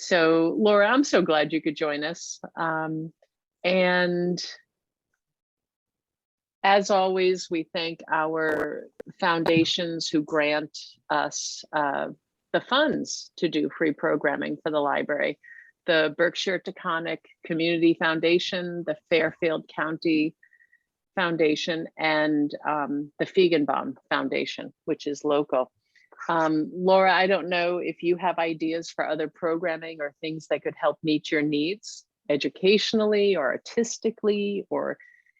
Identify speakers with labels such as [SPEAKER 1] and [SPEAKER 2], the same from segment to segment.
[SPEAKER 1] So Laura, I'm so glad you could join us. And as always, we thank our foundations who grant us the funds to do free programming for the library. The Berkshire Taconic Community Foundation, the Fairfield County Foundation, and the Feigenbaum Foundation, which is local. Laura, I don't know if you have ideas for other programming or things that could help meet your needs educationally or artistically or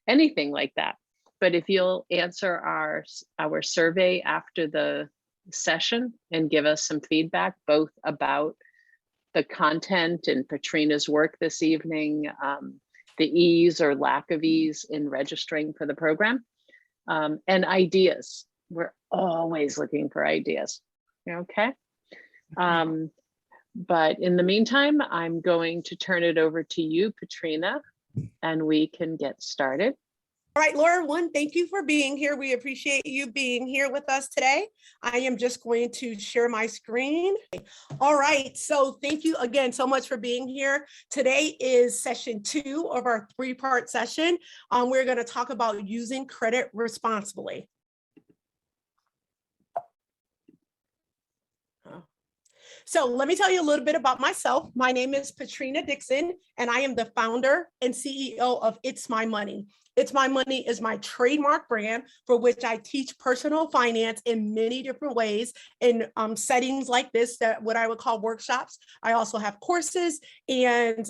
[SPEAKER 1] anything like that. But if you'll answer our survey after the session and give us some feedback, both about the content and Patrina's work this evening, the ease or lack of ease in registering for the program, and ideas. We're always looking for ideas, okay? But in the meantime, I'm going to turn it over to you, Patrina, and we can get started.
[SPEAKER 2] All right, Laura, thank you for being here. We appreciate you being here with us today. I am just going to share my screen. All right, so thank you again so much for being here. Today is session 2 of our 3-part session. We're going to talk about using credit responsibly. So let me tell you a little bit about myself. My name is Patrina Dixon, and I am the founder and CEO of It's My Money. It's My Money is my trademark brand for which I teach personal finance in many different ways in settings like this, that what I would call workshops. I also have courses, and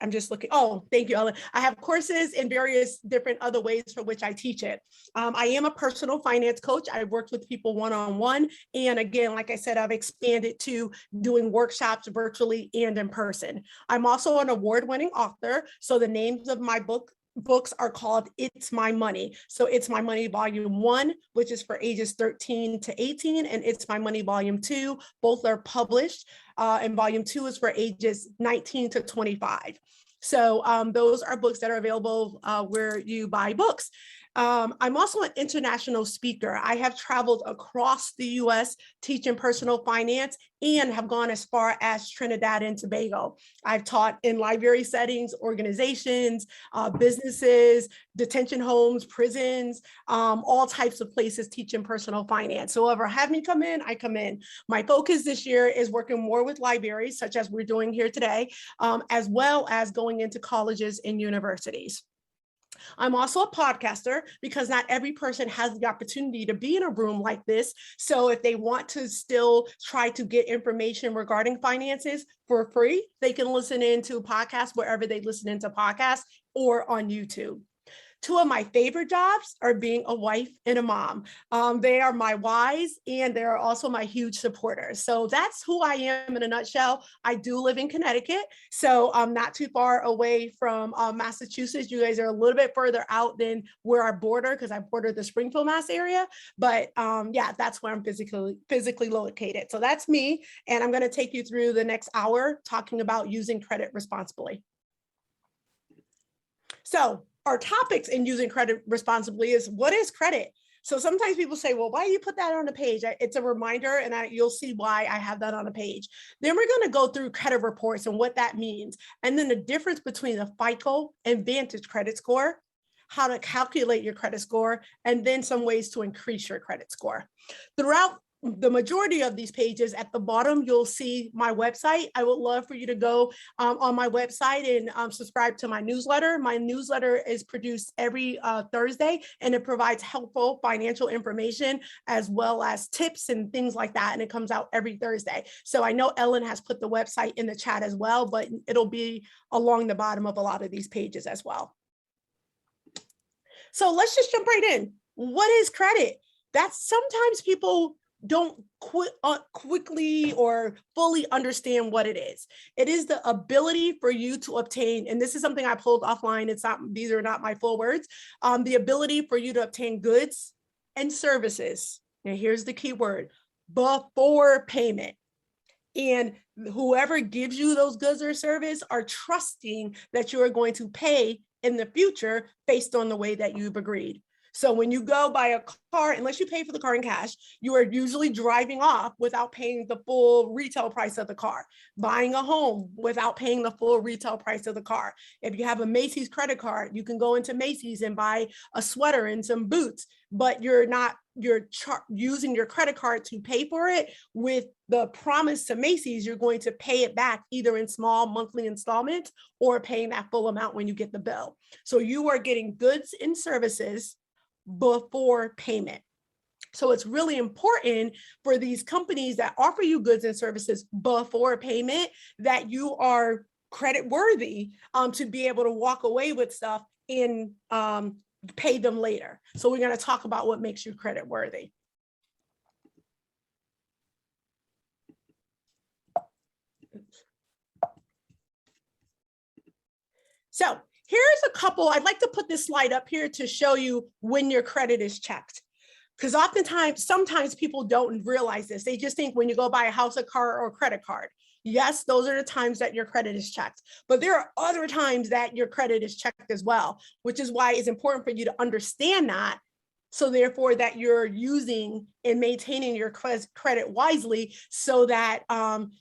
[SPEAKER 2] I'm just looking. Oh, thank you, Ellen. I have courses in various different other ways for which I teach it. I am a personal finance coach. I've worked with people one-on-one. And again, like I said, I've expanded to doing workshops virtually and in person. I'm also an award-winning author. So the names of my books are called It's My Money. So It's My Money Volume 1, which is for ages 13 to 18, and It's My Money Volume 2. Both are published, and Volume 2 is for ages 19 to 25. So those are books that are available where you buy books. I'm also an international speaker. I have traveled across the US teaching personal finance and have gone as far as Trinidad and Tobago. I've taught in library settings, organizations, businesses, detention homes, prisons, all types of places teaching personal finance. So whoever have me come in, I come in. My focus this year is working more with libraries, such as we're doing here today, as well as going into colleges and universities. I'm also a podcaster because not every person has the opportunity to be in a room like this. So if they want to still try to get information regarding finances for free, they can listen into podcasts wherever they listen into podcasts or on YouTube. 2 of my favorite jobs are being a wife and a mom. They are my whys, and they're also my huge supporters. So that's who I am in a nutshell. I do live in Connecticut, so I'm not too far away from Massachusetts. You guys are a little bit further out than where I border, because I border the Springfield, Mass area. But yeah, that's where I'm physically located. So that's me, and I'm going to take you through the next hour talking about using credit responsibly. So our topics in using credit responsibly is, what is credit? So sometimes people say, well, why do you put that on the page? It's a reminder, and you'll see why I have that on a page. Then we're going to go through credit reports and what that means, and then the difference between the FICO and Vantage credit score, how to calculate your credit score, and then some ways to increase your credit score. Throughout the majority of these pages, at the bottom, you'll see my website. I would love for you to go on my website and subscribe to my newsletter. My newsletter is produced every Thursday, and it provides helpful financial information as well as tips and things like that. And it comes out every Thursday. So I know Ellen has put the website in the chat as well, but it'll be along the bottom of a lot of these pages as well. So let's just jump right in. What is credit? That's sometimes people don't quickly or fully understand what it is. It is the ability for you to obtain, and this is something I pulled offline, these are not my full words, the ability for you to obtain goods and services. Now here's the key word: before payment. And whoever gives you those goods or service are trusting that you are going to pay in the future based on the way that you've agreed. So when you go buy a car, unless you pay for the car in cash, you are usually driving off without paying the full retail price of the car, buying a home without paying the full retail price of the car. If you have a Macy's credit card, you can go into Macy's and buy a sweater and some boots, but you're using your credit card to pay for it with the promise to Macy's, you're going to pay it back either in small monthly installments or paying that full amount when you get the bill. So you are getting goods and services before payment. So it's really important for these companies that offer you goods and services before payment that you are credit worthy to be able to walk away with stuff and pay them later. So we're going to talk about what makes you credit worthy. So here's a couple, I'd like to put this slide up here to show you when your credit is checked. Because sometimes people don't realize this. They just think when you go buy a house, a car, or a credit card. Yes, those are the times that your credit is checked. But there are other times that your credit is checked as well, which is why it's important for you to understand that. So therefore that you're using and maintaining your credit wisely so that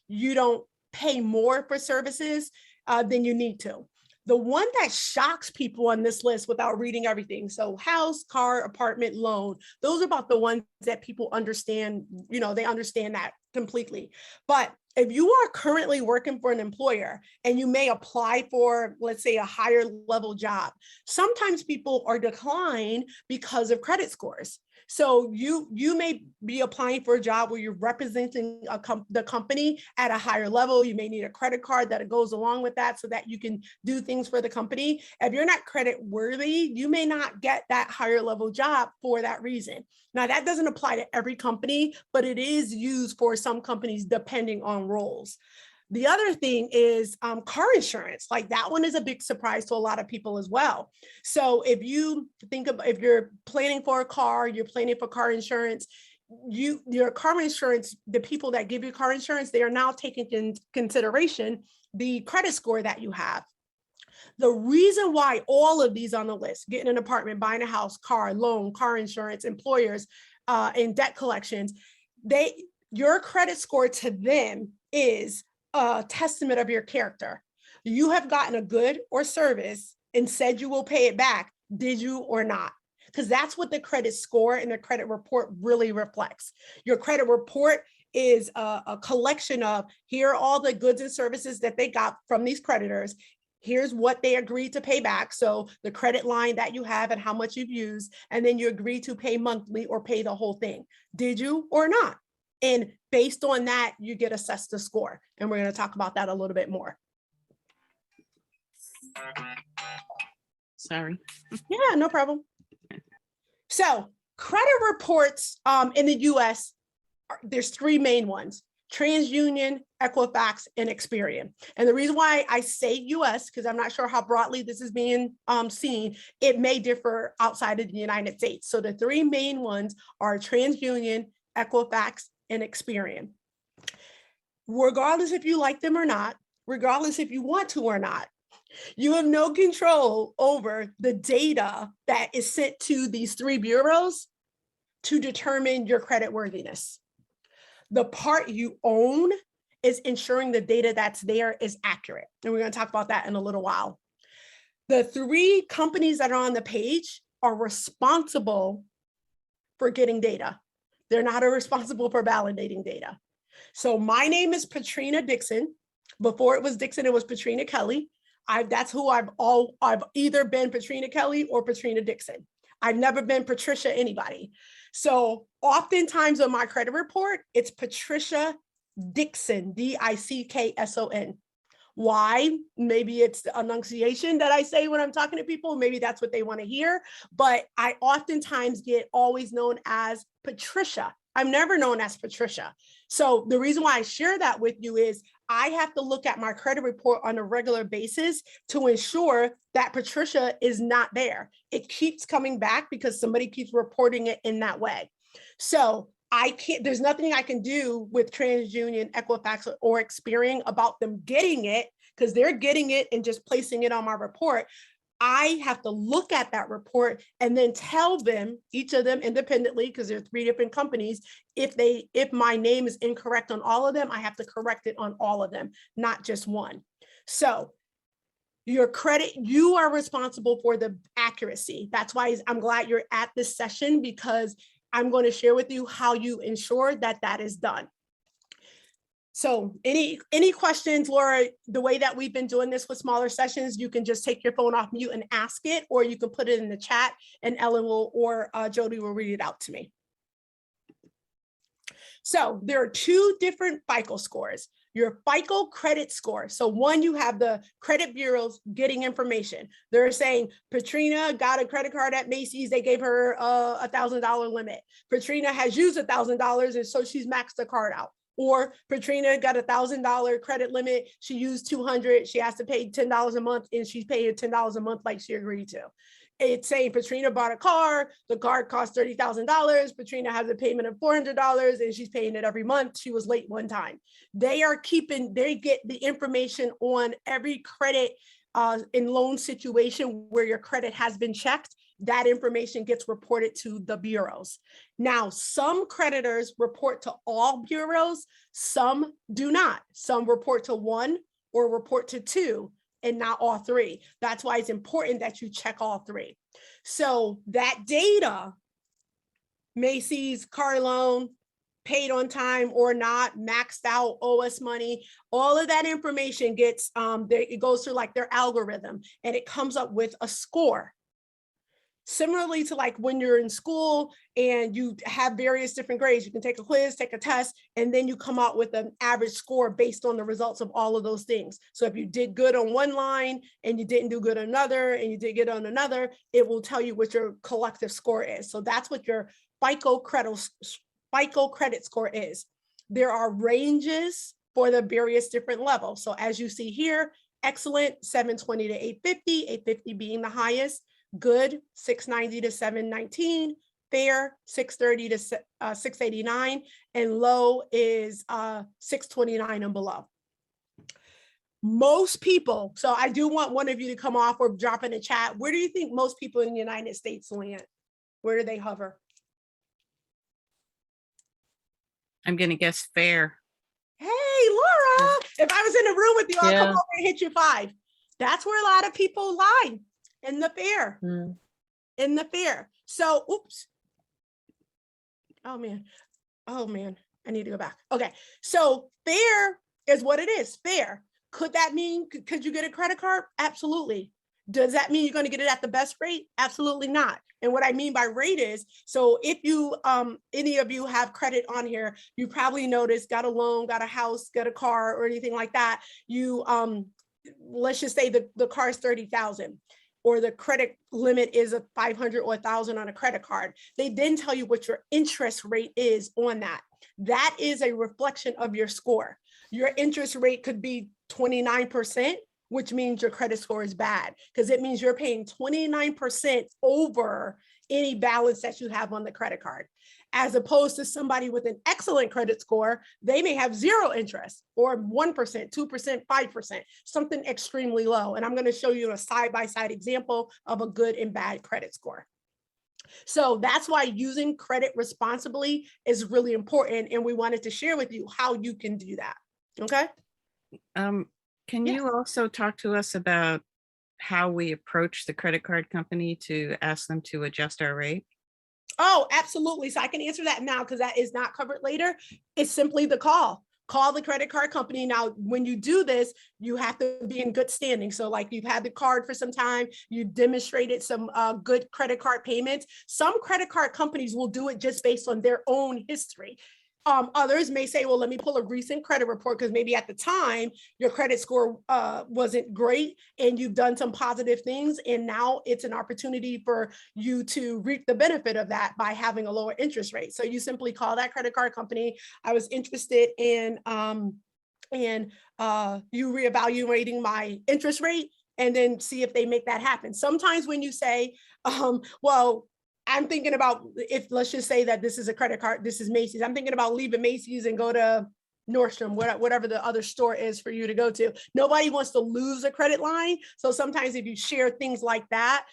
[SPEAKER 2] you don't pay more for services than you need to. The one that shocks people on this list without reading everything, so house, car, apartment, loan, those are about the ones that people understand, they understand that completely. But if you are currently working for an employer and you may apply for, let's say, a higher level job, sometimes people are declined because of credit scores. So you may be applying for a job where you're representing the company at a higher level. You may need a credit card that goes along with that so that you can do things for the company. If you're not credit worthy, you may not get that higher level job for that reason. Now, that doesn't apply to every company, but it is used for some companies depending on roles. The other thing is car insurance. Like that one is a big surprise to a lot of people as well. So if you think of, if you're planning for a car, you're planning for car insurance, your car insurance, the people that give you car insurance, they are now taking into consideration the credit score that you have. The reason why all of these on the list, getting an apartment, buying a house, car, loan, car insurance, employers, and debt collections, your credit score to them is a testament of your character. You have gotten a good or service and said you will pay it back. Did you or not? Because that's what the credit score and the credit report really reflects. Your credit report is a collection of, here are all the goods and services that they got from these creditors. Here's what they agreed to pay back. So the credit line that you have and how much you've used, and then you agree to pay monthly or pay the whole thing. Did you or not? And based on that, you get assessed a score. And we're going to talk about that a little bit more.
[SPEAKER 3] Sorry.
[SPEAKER 2] Yeah, no problem. So credit reports in the US, there's three main ones: TransUnion, Equifax, and Experian. And the reason why I say US, because I'm not sure how broadly this is being seen, it may differ outside of the United States. So the three main ones are TransUnion, Equifax, and Experian. Regardless if you like them or not, regardless if you want to or not, you have no control over the data that is sent to these three bureaus to determine your credit worthiness. The part you own is ensuring the data that's there is accurate. And we're going to talk about that in a little while. The three companies that are on the page are responsible for getting data. They're not responsible for validating data. So my name is Patrina Dixon. Before it was Dixon, it was Patrina Kelly. That's who I've either been Patrina Kelly or Patrina Dixon. I've never been Patricia anybody. So oftentimes on my credit report, it's Patricia Dixon, Dickkson. Why? Maybe it's the enunciation that I say when I'm talking to people. Maybe that's what they want to hear. But I oftentimes get always known as Patricia. I'm never known as Patricia. So the reason why I share that with you is I have to look at my credit report on a regular basis to ensure that Patricia is not there. It keeps coming back because somebody keeps reporting it in that way. So there's nothing I can do with TransUnion, Equifax, or Experian about them getting it, because they're getting it and just placing it on my report. I have to look at that report and then tell them, each of them independently, because there are 3 different companies, if my name is incorrect on all of them, I have to correct it on all of them, not just one. So your credit, you are responsible for the accuracy. That's why I'm glad you're at this session, because I'm going to share with you how you ensure that that is done. So any questions, Laura? The way that we've been doing this with smaller sessions, you can just take your phone off mute and ask it, or you can put it in the chat and Ellen will, or Jody will read it out to me. So there are 2 different FICO scores. Your FICO credit score. So one, you have the credit bureaus getting information. They're saying Patrina got a credit card at Macy's. They gave her a $1,000 limit. Patrina has used $1,000 and so she's maxed the card out. Or Patrina got a $1,000 credit limit. She used $200. She has to pay $10 a month and she's paying $10 a month like she agreed to. It's saying Patrina bought a car. The car cost $30,000. Patrina has a payment of $400 and she's paying it every month. She was late one time. They get the information on every credit and loan situation where your credit has been checked. That information gets reported to the bureaus. Now, some creditors report to all bureaus, some do not. Some report to 1 or report to 2 and not all 3. That's why it's important that you check all 3. So that data, Macy's, car loan, paid on time or not, maxed out, owe us money, all of that information gets, it goes through like their algorithm and it comes up with a score. Similarly to like when you're in school and you have various different grades, you can take a quiz, take a test, and then you come out with an average score based on the results of all of those things. So if you did good on one line and you didn't do good on another and you did good on another, it will tell you what your collective score is. So that's what your FICO credit score is. There are ranges for the various different levels. So as you see here, excellent, 720 to 850, 850 being the highest. Good, 690 to 719, fair, 630 to 689, and low is 629 and below. Most people, so I do want one of you to come off or drop in the chat. Where do you think most people in the United States land? Where do they hover?
[SPEAKER 3] I'm going to guess fair.
[SPEAKER 2] Hey, Laura, if I was in the room with you, I'll come over and hit you 5. That's where a lot of people lie. In the fair, in the fair. So, oops. Oh man, I need to go back. Okay, so fair is what it is, fair. Could that mean, could you get a credit card? Absolutely. Does that mean you're going to get it at the best rate? Absolutely not. And what I mean by rate is, so if you, any of you have credit on here, you probably noticed, got a loan, got a house, got a car or anything like that. You, let's just say the car is $30,000. Or the credit limit is a $500 or $1,000 on a credit card. They then tell you what your interest rate is on that. That is a reflection of your score. Your interest rate could be 29%, which means your credit score is bad because it means you're paying 29% over any balance that you have on the credit card. As opposed to somebody with an excellent credit score, they may have 0 interest or 1%, 2%, 5%, something extremely low. And I'm going to show you a side-by-side example of a good and bad credit score. So that's why using credit responsibly is really important. And we wanted to share with you how you can do that. Okay.
[SPEAKER 3] Can you also talk to us about how we approach the credit card company to ask them to adjust our rate?
[SPEAKER 2] Oh, absolutely. So I can answer that now because that is not covered later. It's simply the call. Call the credit card company. Now, when you do this, you have to be in good standing. So like you've had the card for some time, you demonstrated some good credit card payments. Some credit card companies will do it just based on their own history. Others may say, well, let me pull a recent credit report because maybe at the time your credit score wasn't great and you've done some positive things. And now it's an opportunity for you to reap the benefit of that by having a lower interest rate. So you simply call that credit card company. I was interested in you reevaluating my interest rate and then see if they make that happen. Sometimes when you say, well, I'm thinking about if, let's just say that this is a credit card, this is Macy's. I'm thinking about leaving Macy's and go to Nordstrom, whatever the other store is for you to go to. Nobody wants to lose a credit line. So sometimes if you share things like that,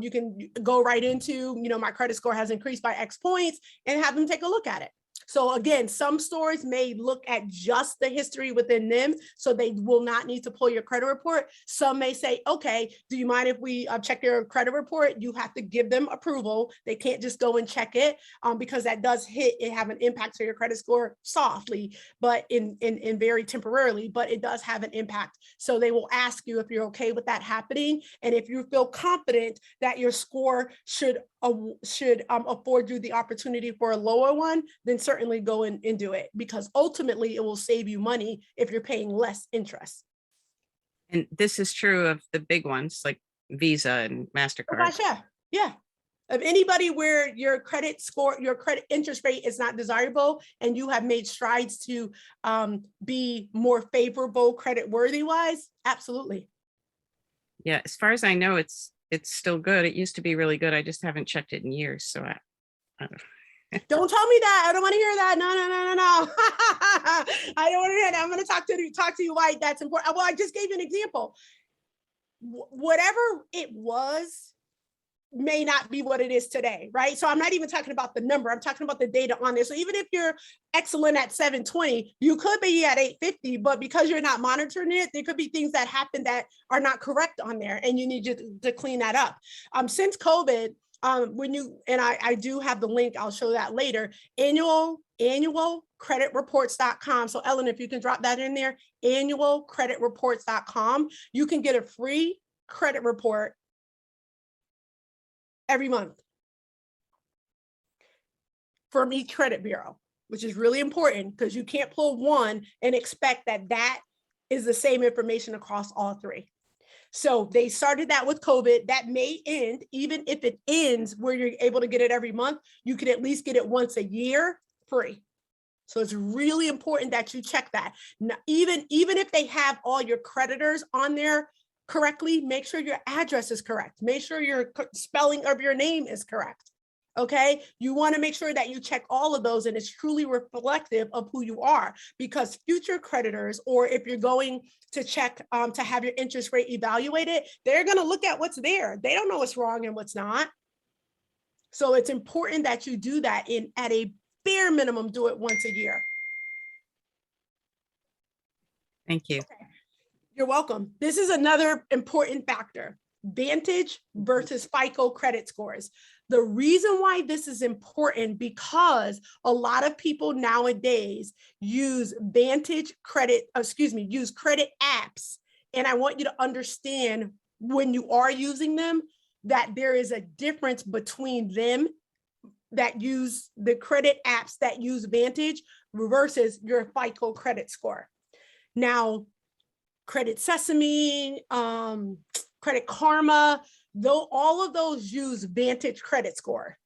[SPEAKER 2] you can go right into, my credit score has increased by X points and have them take a look at it. So again, some stores may look at just the history within them, so they will not need to pull your credit report. Some may say, okay, do you mind if we check your credit report? You have to give them approval. They can't just go and check it because that does have an impact to your credit score softly, but in very temporarily, but it does have an impact. So they will ask you if you're okay with that happening. And if you feel confident that your score should afford you the opportunity for a lower one, then certainly go in and do it, because ultimately it will save you money if you're paying less interest.
[SPEAKER 3] And this is true of the big ones like Visa and MasterCard.
[SPEAKER 2] Oh gosh, yeah. Of anybody where your credit score, your credit interest rate is not desirable, and you have made strides to be more favorable credit worthy wise, absolutely.
[SPEAKER 3] Yeah, as far as I know, it's still good. It used to be really good. I just haven't checked it in years. So I don't know.
[SPEAKER 2] Don't tell me that. I don't want to hear that. No. I don't want to hear that. I'm going to talk to you why that's important. Well, I just gave you an example. Whatever it was may not be what it is today, right? So I'm not even talking about the number. I'm talking about the data on there. So even if you're excellent at 720, you could be at 850, but because you're not monitoring it, there could be things that happen that are not correct on there, and you need to clean that up. Since COVID, I do have the link, I'll show that later, annualcreditreports.com. So Ellen, if you can drop that in there, annualcreditreports.com, you can get a free credit report every month from each credit bureau, which is really important because you can't pull one and expect that is the same information across all three. So they started that with COVID. That may end. Even if it ends where you're able to get it every month, you can at least get it once a year free. So it's really important that you check that. Now, even if they have all your creditors on there correctly, make sure your address is correct. Make sure your spelling of your name is correct. Okay, you want to make sure that you check all of those and it's truly reflective of who you are, because future creditors, or if you're going to check to have your interest rate evaluated, they're going to look at what's there. They don't know what's wrong and what's not. So it's important that you do that at a bare minimum, do it once a year.
[SPEAKER 3] Thank you.
[SPEAKER 2] Okay. You're welcome. This is another important factor: Vantage versus FICO credit scores. The reason why this is important, because a lot of people nowadays use use credit apps. And I want you to understand, when you are using them, that there is a difference between them that use the credit apps that use Vantage versus your FICO credit score. Now, Credit Sesame, Credit Karma, though all of those use Vantage credit score.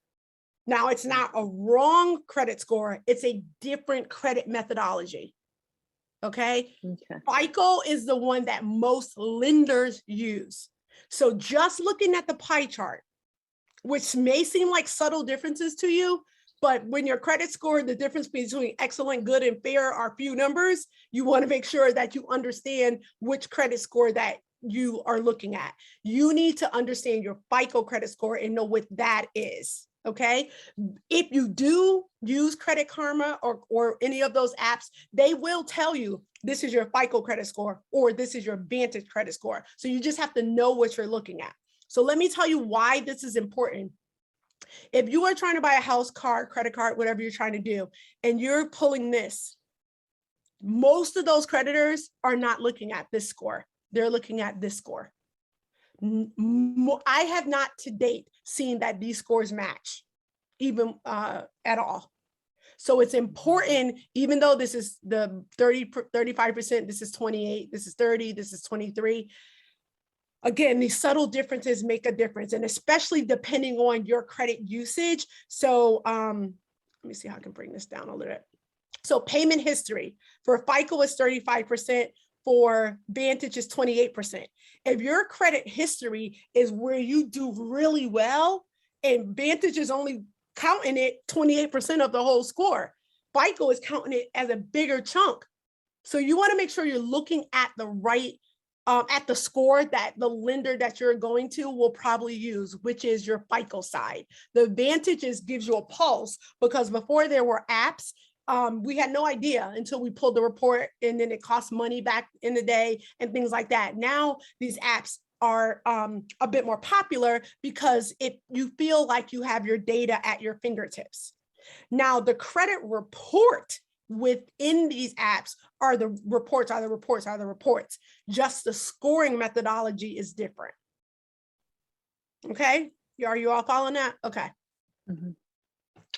[SPEAKER 2] Now, it's not a wrong credit score, it's a different credit methodology. Okay? FICO is the one that most lenders use. So just looking at the pie chart, which may seem like subtle differences to you, but when your credit score, the difference between excellent, good, and fair are few numbers, you want to make sure that you understand which credit score that you are looking at. You need to understand your FICO credit score and know what that is. Okay. If you do use Credit Karma or any of those apps, they will tell you this is your FICO credit score or this is your Vantage credit score. So you just have to know what you're looking at. So let me tell you why this is important. If you are trying to buy a house, car, credit card, whatever you're trying to do, and you're pulling this, most of those creditors are not looking at this score. They're looking at this score. I have not to date seen that these scores match even at all. So it's important, even though this is the 35%, this is 28, this is 30, this is 23. Again, these subtle differences make a difference, and especially depending on your credit usage. So let me see how I can bring this down a little bit. So payment history for FICO is 35%, for Vantage is 28%. If your credit history is where you do really well, and Vantage is only counting it 28% of the whole score, FICO is counting it as a bigger chunk So you want to make sure you're looking at the right, at the score that the lender that you're going to will probably use, which is your FICO side. The Vantage gives you a pulse, because before there were apps, we had no idea until we pulled the report, and then it cost money back in the day and things like that. Now these apps are a bit more popular because you feel like you have your data at your fingertips. Now the credit report within these apps are the reports. Just the scoring methodology is different. Okay, are you all following that? Okay. Mm-hmm.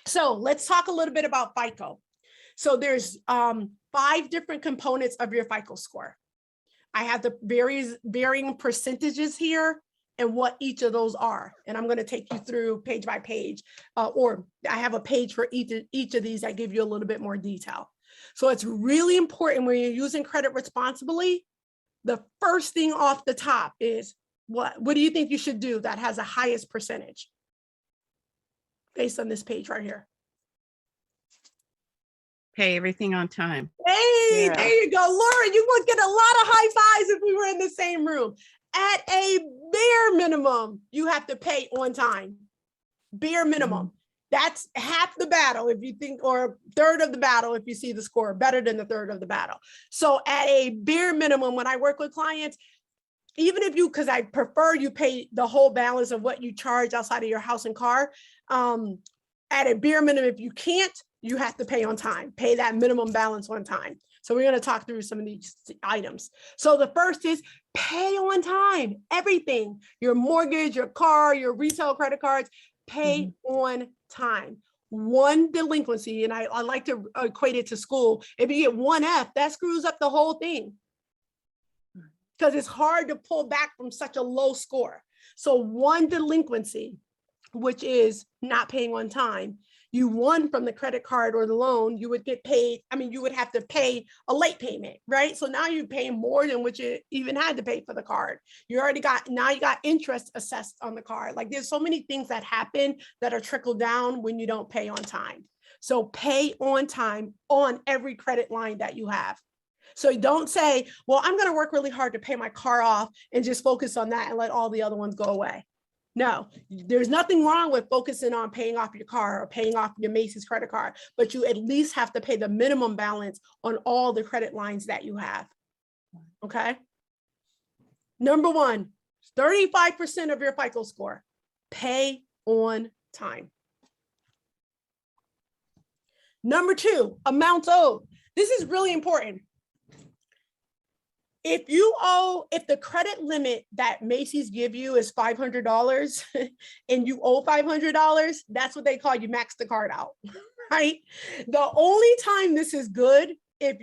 [SPEAKER 2] So let's talk a little bit about FICO. So there's 5 different components of your FICO score. I have the varying percentages here and what each of those are. And I'm going to take you through page by page, or I have a page for each of these that give you a little bit more detail. So it's really important when you're using credit responsibly. The first thing off the top is what do you think you should do that has the highest percentage based on this page right here?
[SPEAKER 3] Pay everything on time.
[SPEAKER 2] Hey,
[SPEAKER 1] Yeah.
[SPEAKER 2] There you go. Laura, you would get a lot of high fives if we were in the same room. At a bare minimum, you have to pay on time. Bare minimum. Mm-hmm. That's half the battle if you think, or a third of the battle if you see the score, better than the third of the battle. So at a bare minimum, when I work with clients, even if because I prefer you pay the whole balance of what you charge outside of your house and car, at a bare minimum, if you can't, you have to pay on time, pay that minimum balance on time. So we're going to talk through some of these items. So the first is pay on time, everything, your mortgage, your car, your retail credit cards, pay on time. One delinquency, and I like to equate it to school. If you get 1 F, that screws up the whole thing, because it's hard to pull back from such a low score. So 1 delinquency, which is not paying on time, you won from the credit card or the loan, you would get paid. I mean, you would have to pay a late payment, right? So now you're paying more than what you even had to pay for the card. You got interest assessed on the card. Like, there's so many things that happen that are trickled down when you don't pay on time. So pay on time on every credit line that you have. So don't say, well, I'm going to work really hard to pay my car off and just focus on that and let all the other ones go away. No, there's nothing wrong with focusing on paying off your car or paying off your Macy's credit card, but you at least have to pay the minimum balance on all the credit lines that you have. Okay. Number 1, 35% of your FICO score, pay on time. Number 2, amounts owed. This is really important. If the credit limit that Macy's give you is $500 and you owe $500, that's what they call you max the card out, right? The only time this is good, if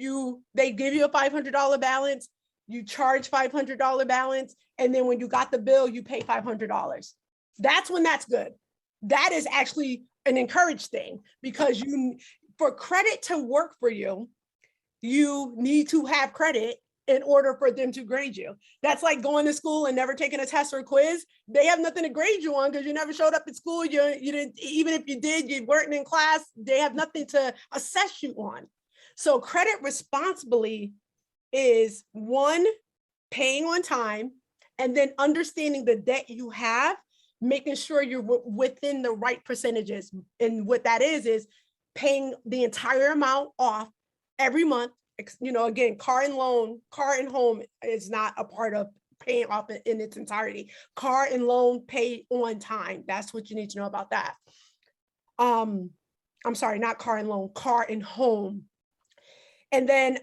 [SPEAKER 2] they give you a $500 balance, you charge $500 balance, and then when you got the bill, you pay $500. That's when that's good. That is actually an encouraged thing, because for credit to work for you, you need to have credit in order for them to grade you. That's like going to school and never taking a test or quiz. They have nothing to grade you on because you never showed up at school. You didn't, even if you did, you weren't in class. They have nothing to assess you on. So credit responsibly is 1, paying on time, and then understanding the debt you have, making sure you're within the right percentages. And what that is paying the entire amount off every month. Again, car and home is not a part of paying off in its entirety. Car and loan, pay on time. That's what you need to know about that. I'm sorry, not car and loan, car and home. And then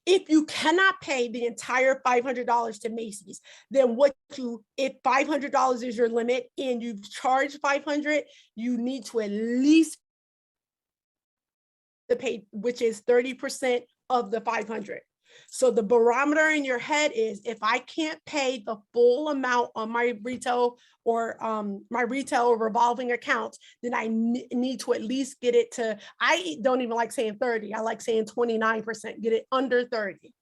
[SPEAKER 2] if you cannot pay the entire $500 to Macy's, then if $500 is your limit and you charge $500, you need to at least pay, which is 30% of the 500. So the barometer in your head is, if I can't pay the full amount on my retail or revolving accounts, then I need to at least get it to, I don't even like saying 30. I like saying 29%, get it under 30.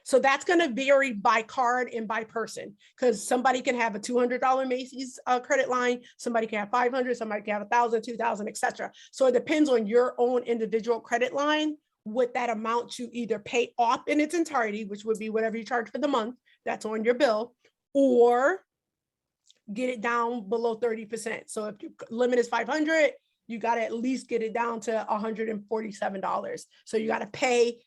[SPEAKER 2] So that's going to vary by card and by person, because somebody can have a $200 Macy's credit line, somebody can have 500, somebody can have 1,000, 2,000, etc. So it depends on your own individual credit line, what that amount to either pay off in its entirety, which would be whatever you charge for the month that's on your bill, or get it down below 30%. So if your limit is 500, you got to at least get it down to $147. So you got to pay,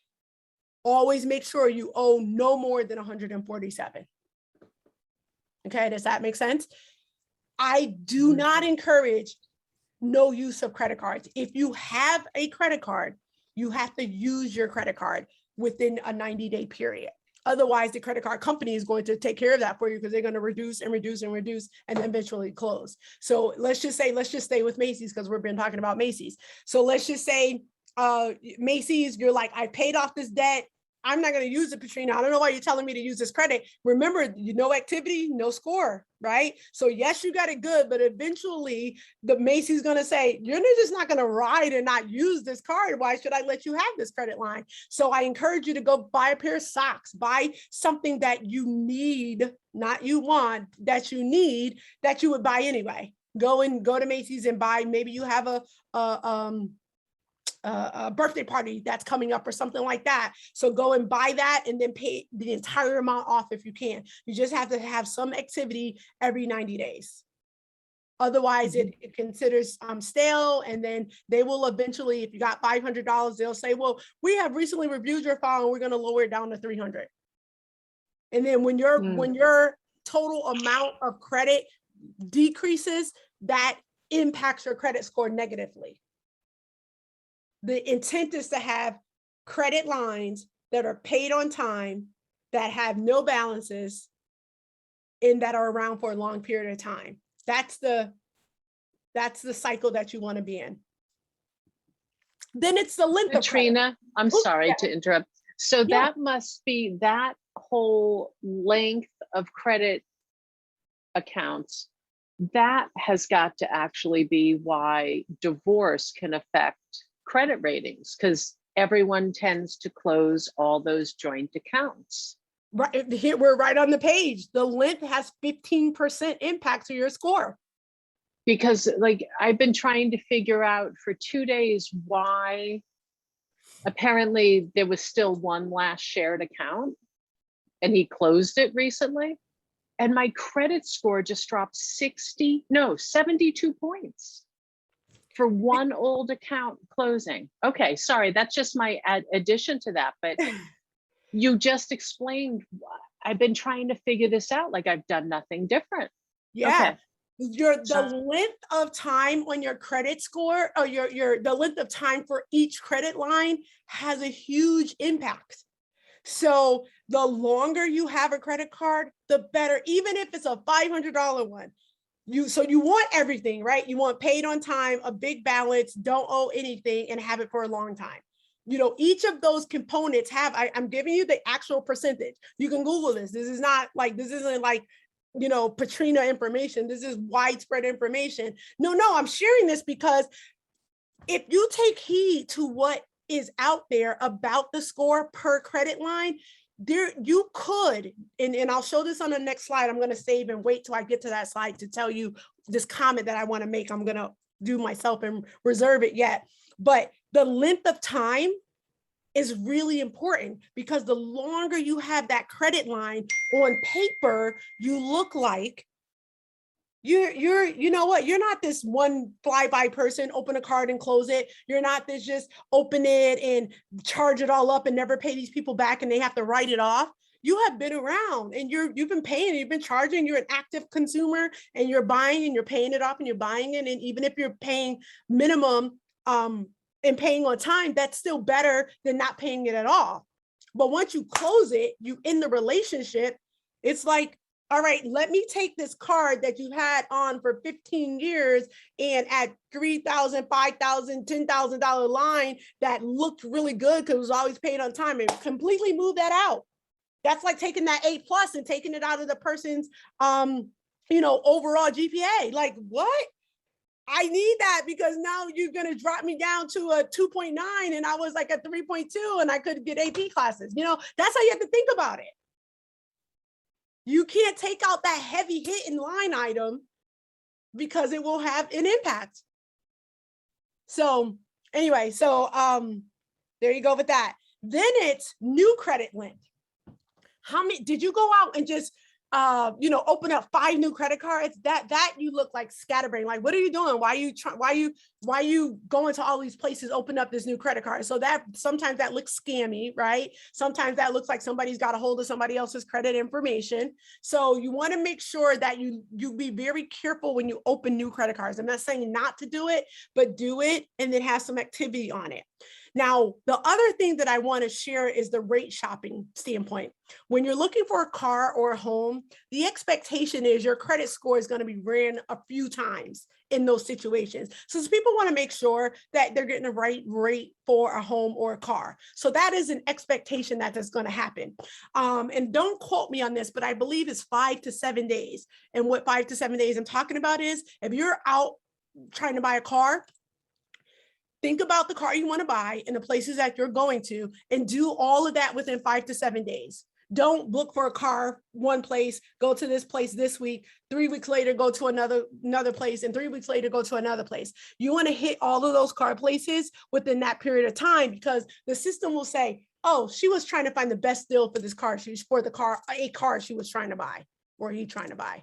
[SPEAKER 2] always make sure you owe no more than 147. Okay, does that make sense? I do not encourage no use of credit cards. If you have a credit card, you have to use your credit card within a 90-day period. Otherwise, the credit card company is going to take care of that for you because they're going to reduce and reduce and reduce and eventually close. So let's just stay with Macy's because we've been talking about Macy's. So let's just say Macy's, you're like, I paid off this debt. I'm not going to use it, Patrina. I don't know why you're telling me to use this credit. Remember, no activity, no score, right? So yes, you got it good, but eventually the Macy's going to say, you're just not going to ride and not use this card. Why should I let you have this credit line? So I encourage you to go buy a pair of socks, buy something that you need, not you want, that you need, that you would buy anyway. Go to Macy's and buy, maybe you have a birthday party that's coming up or something like that. So go and buy that and then pay the entire amount off if you can. You just have to have some activity every 90 days. Otherwise, it considers stale, and then they will eventually, if you got $500, they'll say, well, we have recently reviewed your file and we're going to lower it down to 300. And then when your total amount of credit decreases, that impacts your credit score negatively. The intent is to have credit lines that are paid on time, that have no balances, and that are around for a long period of time. That's the cycle that you want to be in. Then it's the length of credit.
[SPEAKER 1] Patrina, I'm sorry to interrupt. So that must be that whole length of credit accounts. That has got to actually be why divorce can affect credit ratings, because everyone tends to close all those joint accounts.
[SPEAKER 2] Right here, we're right on the page. The length has 15% impact to your score.
[SPEAKER 1] Because like I've been trying to figure out for 2 days why apparently there was still one last shared account and he closed it recently. And my credit score just dropped 72 points. For one old account closing. Okay, sorry, that's just my addition to that, but you just explained, I've been trying to figure this out, like I've done nothing different.
[SPEAKER 2] Yeah, okay. The length of time on your credit score, or the length of time for each credit line has a huge impact. So the longer you have a credit card, the better, even if it's a $500 one. So you want everything, right? You want paid on time, a big balance, don't owe anything, and have it for a long time. Each of those components I'm giving you the actual percentage. You can Google this. This isn't like, Patrina information. This is widespread information. No, I'm sharing this because if you take heed to what is out there about the score per credit line, you could, and I'll show this on the next slide. I'm going to save and wait till I get to that slide to tell you this comment that I want to make. I'm going to do myself and reserve it yet. But the length of time is really important, because the longer you have that credit line on paper, you look like you're not this one flyby person, open a card and close it. You're not this just open it and charge it all up and never pay these people back and they have to write it off. You have been around and you've been paying, you've been charging, you're an active consumer and you're buying and you're paying it off and you're buying it. And even if you're paying minimum and paying on time, that's still better than not paying it at all. But once you close it, you in the relationship, it's like, all right, let me take this card that you had on for 15 years and at $3,000, $5,000, $10,000 line that looked really good because it was always paid on time, and completely move that out. That's like taking that A+ and taking it out of the person's, overall GPA. Like, what? I need that because now you're going to drop me down to a 2.9 and I was like a 3.2 and I could get AP classes. That's how you have to think about it. You can't take out that heavy hitting line item because it will have an impact. So anyway, There you go with that. Then it's new credit lend. How many did you go out and just open up 5 new credit cards? That you look like scatterbrain. Like, what are you doing? Why are you going to all these places, open up this new credit card? So that sometimes that looks scammy, right? Sometimes that looks like somebody's got a hold of somebody else's credit information. So you want to make sure that you be very careful when you open new credit cards. I'm not saying not to do it, but do it and then have some activity on it. Now, the other thing that I want to share is the rate shopping standpoint. When you're looking for a car or a home, the expectation is your credit score is going to be ran a few times in those situations. So people want to make sure that they're getting the right rate for a home or a car. So that is an expectation that is going to happen. And don't quote me on this, but I believe it's 5 to 7 days. And what 5 to 7 days I'm talking about is if you're out trying to buy a car, think about the car you want to buy and the places that you're going to, and do all of that within 5 to 7 days. Don't look for a car one place, go to this place this week, 3 weeks later, go to another place, and 3 weeks later, go to another place. You want to hit all of those car places within that period of time, because the system will say, oh, she was trying to find the best deal for this car. A car she was trying to buy, or he trying to buy.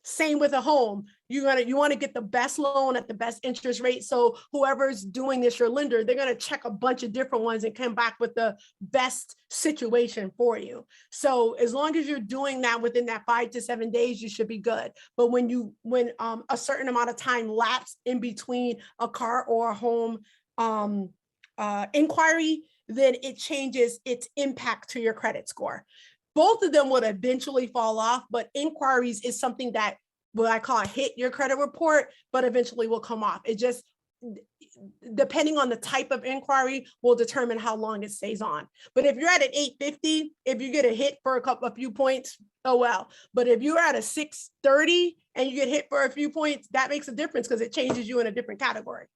[SPEAKER 2] Same with a home. You want to get the best loan at the best interest rate. So whoever's doing this, your lender, they're going to check a bunch of different ones and come back with the best situation for you. So as long as you're doing that within that 5 to 7 days, you should be good. But when a certain amount of time lapse in between a car or a home inquiry, then it changes its impact to your credit score. Both of them would eventually fall off, but inquiries is something that, what I call hit your credit report, but eventually will come off. It just, depending on the type of inquiry, will determine how long it stays on. But if you're at an 850, if you get a hit for a few points, oh well. But if you're at a 630 and you get hit for a few points, that makes a difference because it changes you in a different category.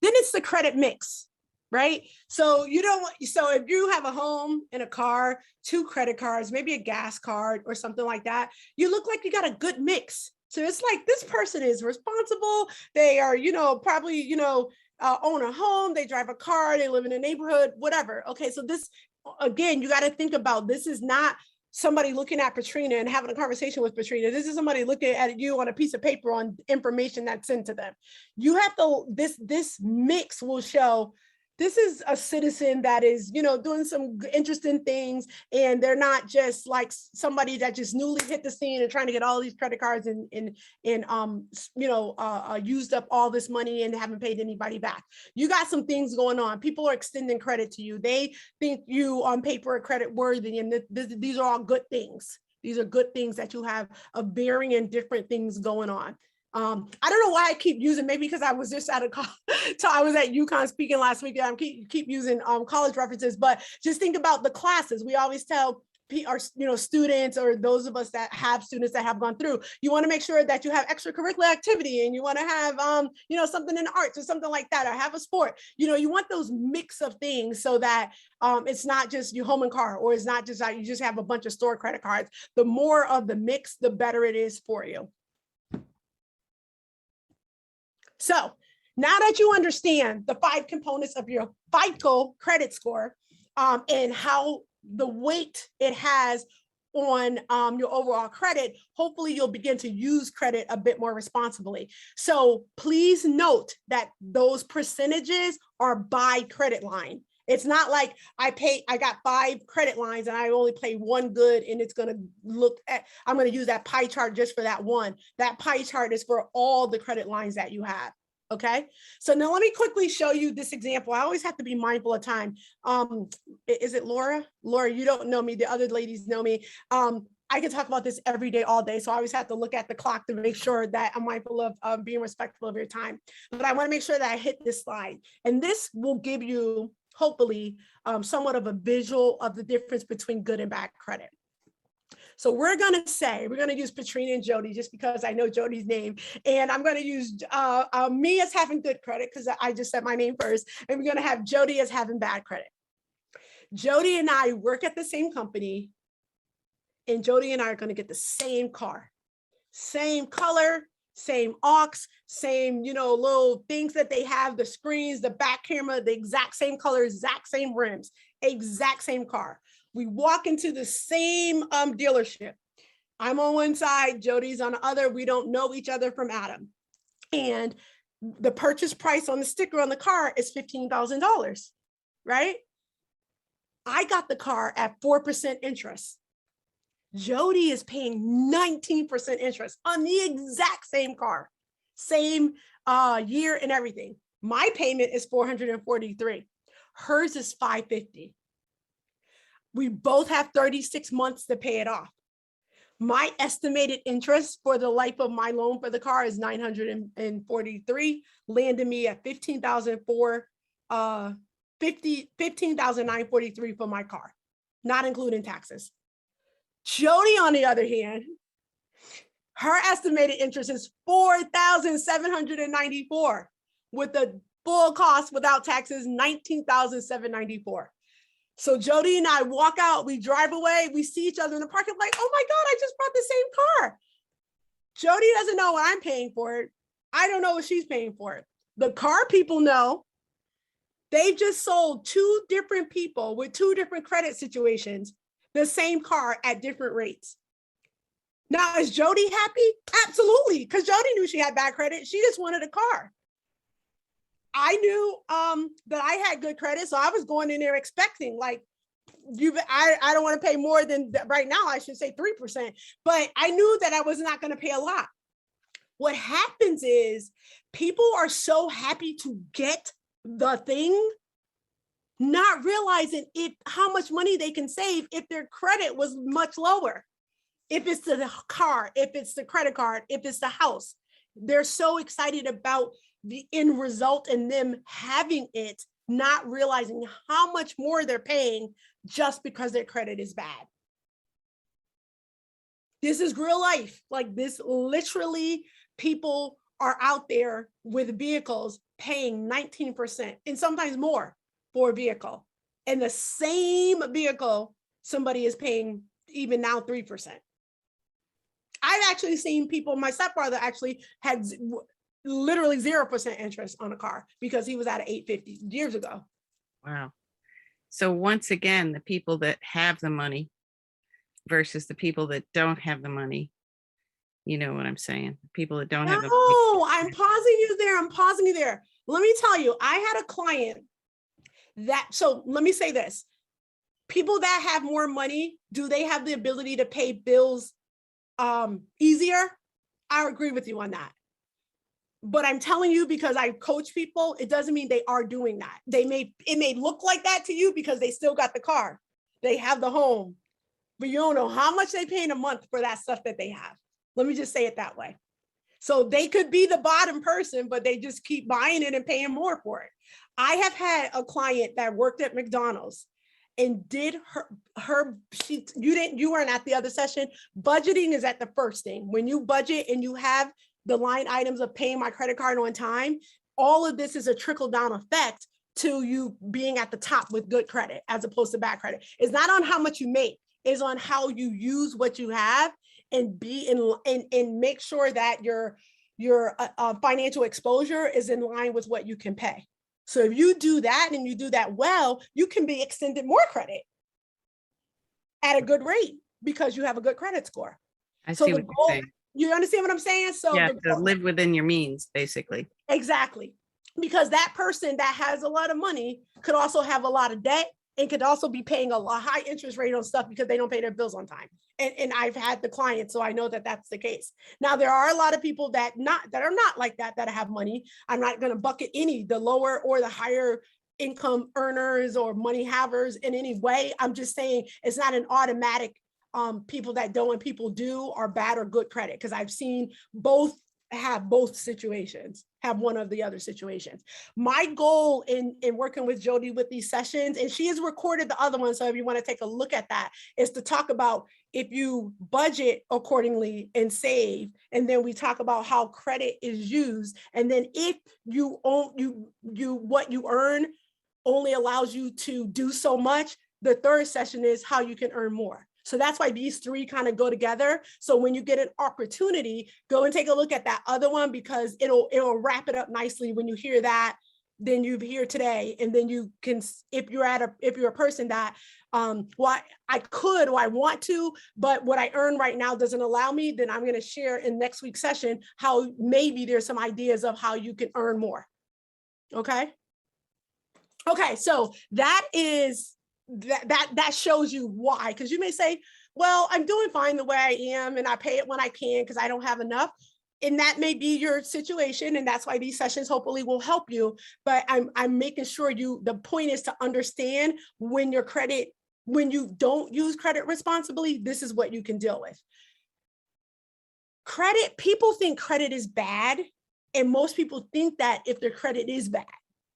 [SPEAKER 2] Then it's the credit mix. Right? So if you have a home and a car, 2 credit cards, maybe a gas card or something like that, you look like you got a good mix. So it's like, this person is responsible. They are, probably, own a home, they drive a car, they live in a neighborhood, whatever. Okay. So this, again, you got to think about, this is not somebody looking at Patrina and having a conversation with Patrina. This is somebody looking at you on a piece of paper on information that's sent to them. You have to, this mix will show, this is a citizen that is, doing some interesting things, and they're not just like somebody that just newly hit the scene and trying to get all these credit cards and used up all this money and haven't paid anybody back. You got some things going on. People are extending credit to you. They think you on paper are credit worthy, and these are all good things. These are good things that you have of varying and different things going on. I don't know why I keep using, maybe because I was just at I was at UConn speaking last week, and I keep using college references, but just think about the classes. We always tell our students, or those of us that have students that have gone through, you want to make sure that you have extracurricular activity, and you want to have something in the arts or something like that, or have a sport. You want those mix of things so that it's not just your home and car, or it's not just that you just have a bunch of store credit cards. The more of the mix, the better it is for you. So now that you understand the 5 components of your FICO credit score, and how the weight it has on your overall credit, hopefully you'll begin to use credit a bit more responsibly. So please note that those percentages are by credit line. It's not like I got 5 credit lines and I only pay 1 good, and it's going to I'm going to use that pie chart just for that one. That pie chart is for all the credit lines that you have. Okay. So now let me quickly show you this example. I always have to be mindful of time. Is it Laura? Laura, you don't know me. The other ladies know me. I can talk about this every day, all day. So I always have to look at the clock to make sure that I'm mindful of being respectful of your time. But I want to make sure that I hit this slide. And this will give you, hopefully, somewhat of a visual of the difference between good and bad credit. So we're going to use Patrina and Jody, just because I know Jody's name. And I'm going to use me as having good credit, because I just said my name first. And we're going to have Jody as having bad credit. Jody and I work at the same company, and Jody and I are going to get the same car, same color, same aux, same, little things that they have, the screens, the back camera, the exact same color, exact same rims, exact same car. We walk into the same dealership. I'm on one side, Jody's on the other. We don't know each other from Adam. And the purchase price on the sticker on the car is $15,000, right? I got the car at 4% interest. Jody is paying 19% interest on the exact same car, same year and everything. My payment is $443. Hers is $550. We both have 36 months to pay it off. My estimated interest for the life of my loan for the car is $943, landing me at $15,943 for my car, not including taxes. Jody, on the other hand, her estimated interest is $4,794 with the full cost without taxes, $19,794. So Jody and I walk out, we drive away, we see each other in the parking lot, like, oh my God, I just bought the same car. Jody doesn't know what I'm paying for it. I don't know what she's paying for it. The car people know. They've just sold two different people with two different credit situations, the same car at different rates. Now, is Jody happy? Absolutely, because Jody knew she had bad credit. She just wanted a car. I knew that I had good credit, so I was going in there expecting, like, I don't want to pay more than right now. I should say 3%, but I knew that I was not going to pay a lot. What happens is people are so happy to get the thing, not realizing how much money they can save if their credit was much lower. If it's the car, if it's the credit card, if it's the house, they're so excited about the end result and them having it, not realizing how much more they're paying just because their credit is bad. This is real life. Like this, literally, people are out there with vehicles paying 19% and sometimes more for a vehicle. And the same vehicle, somebody is paying even now 3%. I've actually seen people, my stepbrother actually had literally 0% interest on a car because he was at an 850 years ago.
[SPEAKER 3] Wow. So once again, the people that have the money versus the people that don't have the money, you know what I'm saying? People that don't have the money.
[SPEAKER 2] No, I'm pausing you there. Let me tell you, I had a client so let me say this. People that have more money, do they have the ability to pay bills easier? I agree with you on that. But I'm telling you, because I coach people, it doesn't mean they are doing that. It may look like that to you because they still got the car, they have the home, but you don't know how much they pay in a month for that stuff that they have. Let me just say it that way. So they could be the bottom person, but they just keep buying it and paying more for it. I have had a client that worked at McDonald's and did you weren't at the other session. Budgeting is at the first thing. When you budget and you have the line items of paying my credit card on time, all of this is a trickle down effect to you being at the top with good credit as opposed to bad credit. It's not on how much you make, it's on how you use what you have and and make sure that your financial exposure is in line with what you can pay. So if you do that and you do that well, you can be extended more credit at a good rate because you have a good credit score.
[SPEAKER 3] I see what you're saying.
[SPEAKER 2] You understand what I'm saying? So
[SPEAKER 3] yeah, to live within your means, basically.
[SPEAKER 2] Exactly. Because that person that has a lot of money could also have a lot of debt and could also be paying a high interest rate on stuff because they don't pay their bills on time. And I've had the clients, so I know that that's the case. Now, there are a lot of people that are not like that have money. I'm not going to bucket the lower or the higher income earners or money havers in any way. I'm just saying it's not an automatic people that don't and people do are bad or good credit, because I've seen both have both situations, have one of the other situations. My goal in working with Jody with these sessions, and she has recorded the other one, so if you want to take a look at that, is to talk about if you budget accordingly and save, and then we talk about how credit is used, and then if you own what you earn only allows you to do so much, the third session is how you can earn more. So that's why these three kind of go together. So when you get an opportunity, go and take a look at that other one, because it'll wrap it up nicely. When you hear that, then you hear today, and then you can, if you're a person that, well, I could, or I want to, but what I earn right now doesn't allow me, then I'm going to share in next week's session how maybe there's some ideas of how you can earn more. Okay. Okay. So that is, that shows you why, because you may say, well, I'm doing fine the way I am, and I pay it when I can because I don't have enough. And that may be your situation, and that's why these sessions hopefully will help you. But I'm making sure the point is to understand when you don't use credit responsibly, this is what you can deal with. Credit, people think credit is bad, and most people think that if their credit is bad,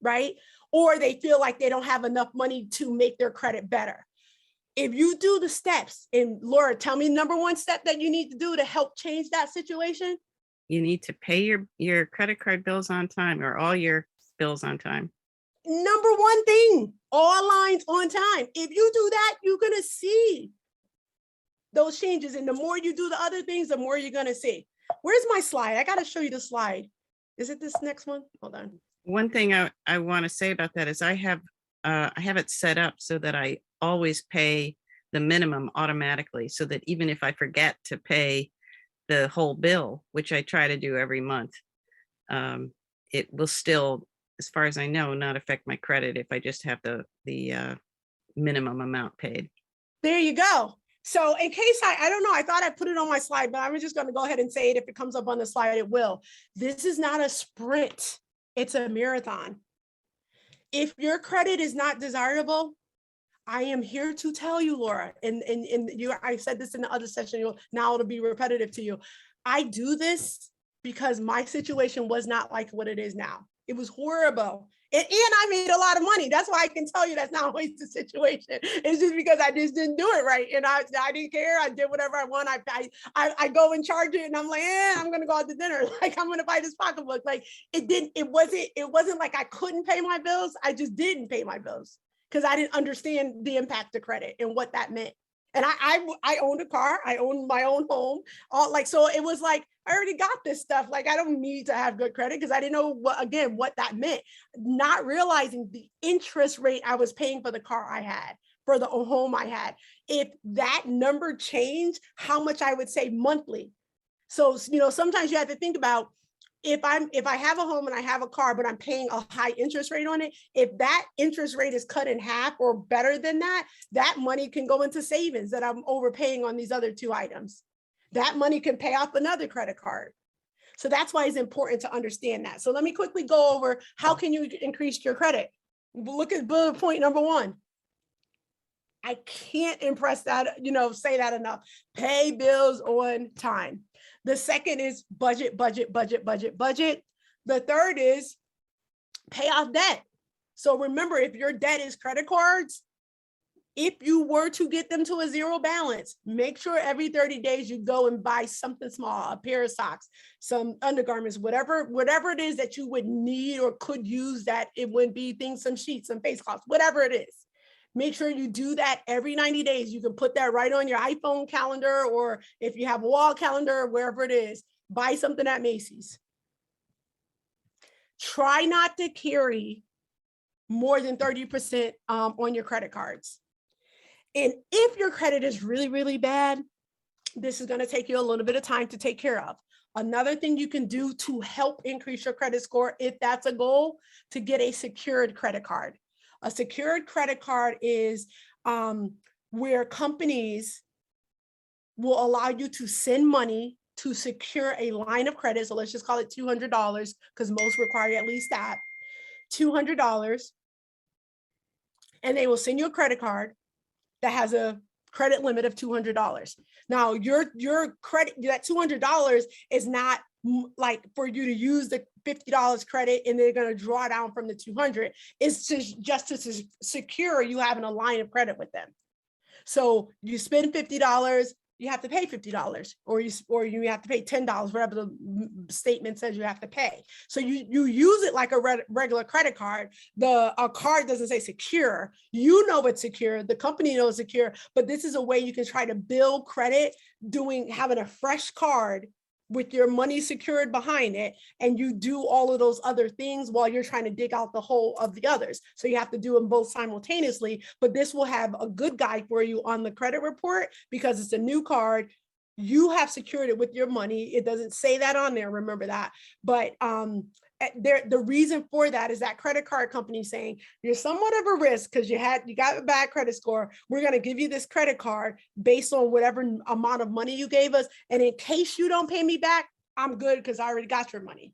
[SPEAKER 2] right? Or they feel like they don't have enough money to make their credit better. If you do the steps, and Laura, tell me number one step that you need to do to help change that situation.
[SPEAKER 3] You need to pay your credit card bills on time, or all your bills on time.
[SPEAKER 2] Number one thing, all lines on time. If you do that, you're going to see those changes. And the more you do the other things, the more you're going to see. Where's my slide? I got to show you the slide. Is it this next one? Hold on.
[SPEAKER 3] One thing I want to say about that is I have it set up so that I always pay the minimum automatically, so that even if I forget to pay the whole bill, which I try to do every month, it will still, as far as I know, not affect my credit if I just have the minimum amount paid.
[SPEAKER 2] There you go. So in case I don't know, I thought I put it on my slide, but I'm just going to go ahead and say it. If it comes up on the slide, it will. This is not a sprint. It's a marathon. If your credit is not desirable, I am here to tell you, Laura, and I said this in the other session, now it'll be repetitive to you. I do this because my situation was not like what it is now. It was horrible. And I made a lot of money. That's why I can tell you that's not always the situation. It's just because I just didn't do it right. And I didn't care. I did whatever I want. I go and charge it, and I'm like, I'm going to go out to dinner. Like, I'm going to buy this pocketbook. Like, it wasn't like I couldn't pay my bills. I just didn't pay my bills because I didn't understand the impact of credit and what that meant. And I owned a car. I owned my own home. So it was like, I already got this stuff. Like, I don't need to have good credit because I didn't know what that meant. Not realizing the interest rate I was paying for the car I had, for the home I had. If that number changed, how much I would save monthly. So, sometimes you have to think about, if I have a home and I have a car, but I'm paying a high interest rate on it, if that interest rate is cut in half or better than that, that money can go into savings that I'm overpaying on these other two items. That money can pay off another credit card. So that's why it's important to understand that. So let me quickly go over, how can you increase your credit? Look at bullet point number 1. I can't impress that, say that enough. Pay bills on time. The second is budget. The third is pay off debt. So remember, if your debt is credit cards, if you were to get them to a zero balance, make sure every 30 days you go and buy something small, a pair of socks, some undergarments, whatever it is that you would need or could use, that it would be things, some sheets, some face cloths, whatever it is. Make sure you do that every 90 days. You can put that right on your iPhone calendar, or if you have a wall calendar, wherever it is, buy something at Macy's. Try not to carry more than 30% on your credit cards. And if your credit is really, really bad, this is going to take you a little bit of time to take care of. Another thing you can do to help increase your credit score, if that's a goal, to get a secured credit card. A secured credit card is where companies will allow you to send money to secure a line of credit. So let's just call it $200, because most require at least that, $200. And they will send you a credit card that has a credit limit of $200. Now, your credit, that $200 is not like for you to use the $50 credit and they're going to draw down from the $200. It's just to secure you having a line of credit with them. So you spend $50, you have to pay $50 or you have to pay $10, whatever the statement says you have to pay. So you use it like a regular credit card. A card doesn't say secure. You know it's secure. The company knows it's secure, but this is a way you can try to build credit having a fresh card with your money secured behind it, and you do all of those other things while you're trying to dig out the whole of the others. So you have to do them both simultaneously, but this will have a good guide for you on the credit report because it's a new card. You have secured it with your money. It doesn't say that on there, remember that. But the reason for that is that credit card company saying you're somewhat of a risk because you got a bad credit score. We're going to give you this credit card based on whatever amount of money you gave us. And in case you don't pay me back, I'm good because I already got your money.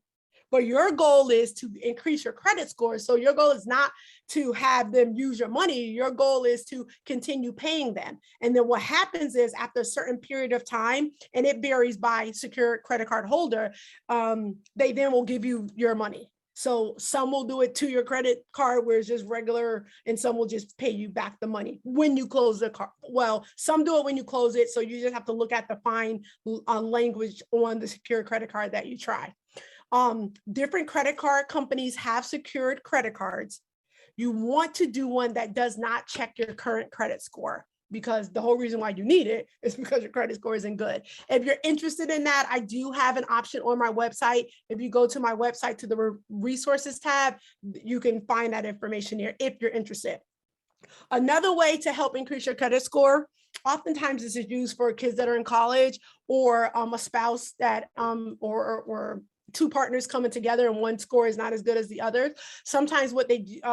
[SPEAKER 2] But your goal is to increase your credit score. So your goal is not to have them use your money. Your goal is to continue paying them. And then what happens is after a certain period of time, and it varies by secured credit card holder, they then will give you your money. So some will do it to your credit card where it's just regular, and some will just pay you back the money when you close the card. Well, some do it when you close it. So you just have to look at the fine language on the secured credit card that you try. Different credit card companies have secured credit cards. You want to do one that does not check your current credit score, because the whole reason why you need it is because your credit score isn't good. If you're interested in that, I do have an option on my website. If you go to my website to the resources tab, you can find that information here if you're interested. Another way to help increase your credit score, oftentimes this is used for kids that are in college, or a spouse that or two partners coming together and one score is not as good as the other. Sometimes what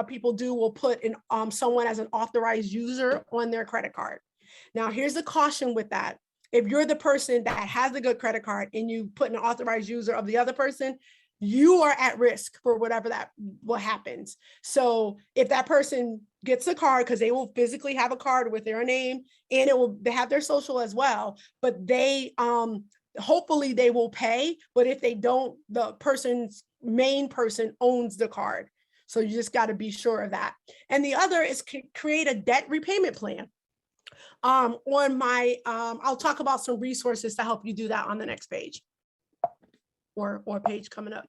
[SPEAKER 2] people do will put in someone as an authorized user on their credit card. Now, here's the caution with that. If you're the person that has a good credit card and you put an authorized user of the other person, you are at risk for what happens. So if that person gets a card, because they will physically have a card with their name and they have their social as well, but they hopefully they will pay, but if they don't, the main person owns the card. So you just got to be sure of that. And the other is create a debt repayment plan. I'll talk about some resources to help you do that on the next page or page coming up.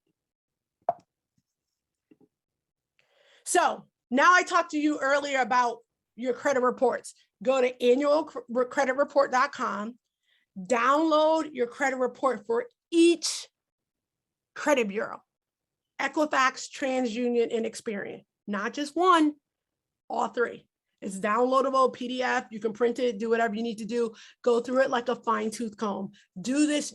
[SPEAKER 2] So now I talked to you earlier about your credit reports. Go to annualcreditreport.com. Download your credit report for each credit bureau: Equifax, TransUnion, and Experian. Not just one, all three. It's downloadable PDF. You can print it, do whatever you need to do. Go through it like a fine-tooth comb. Do this.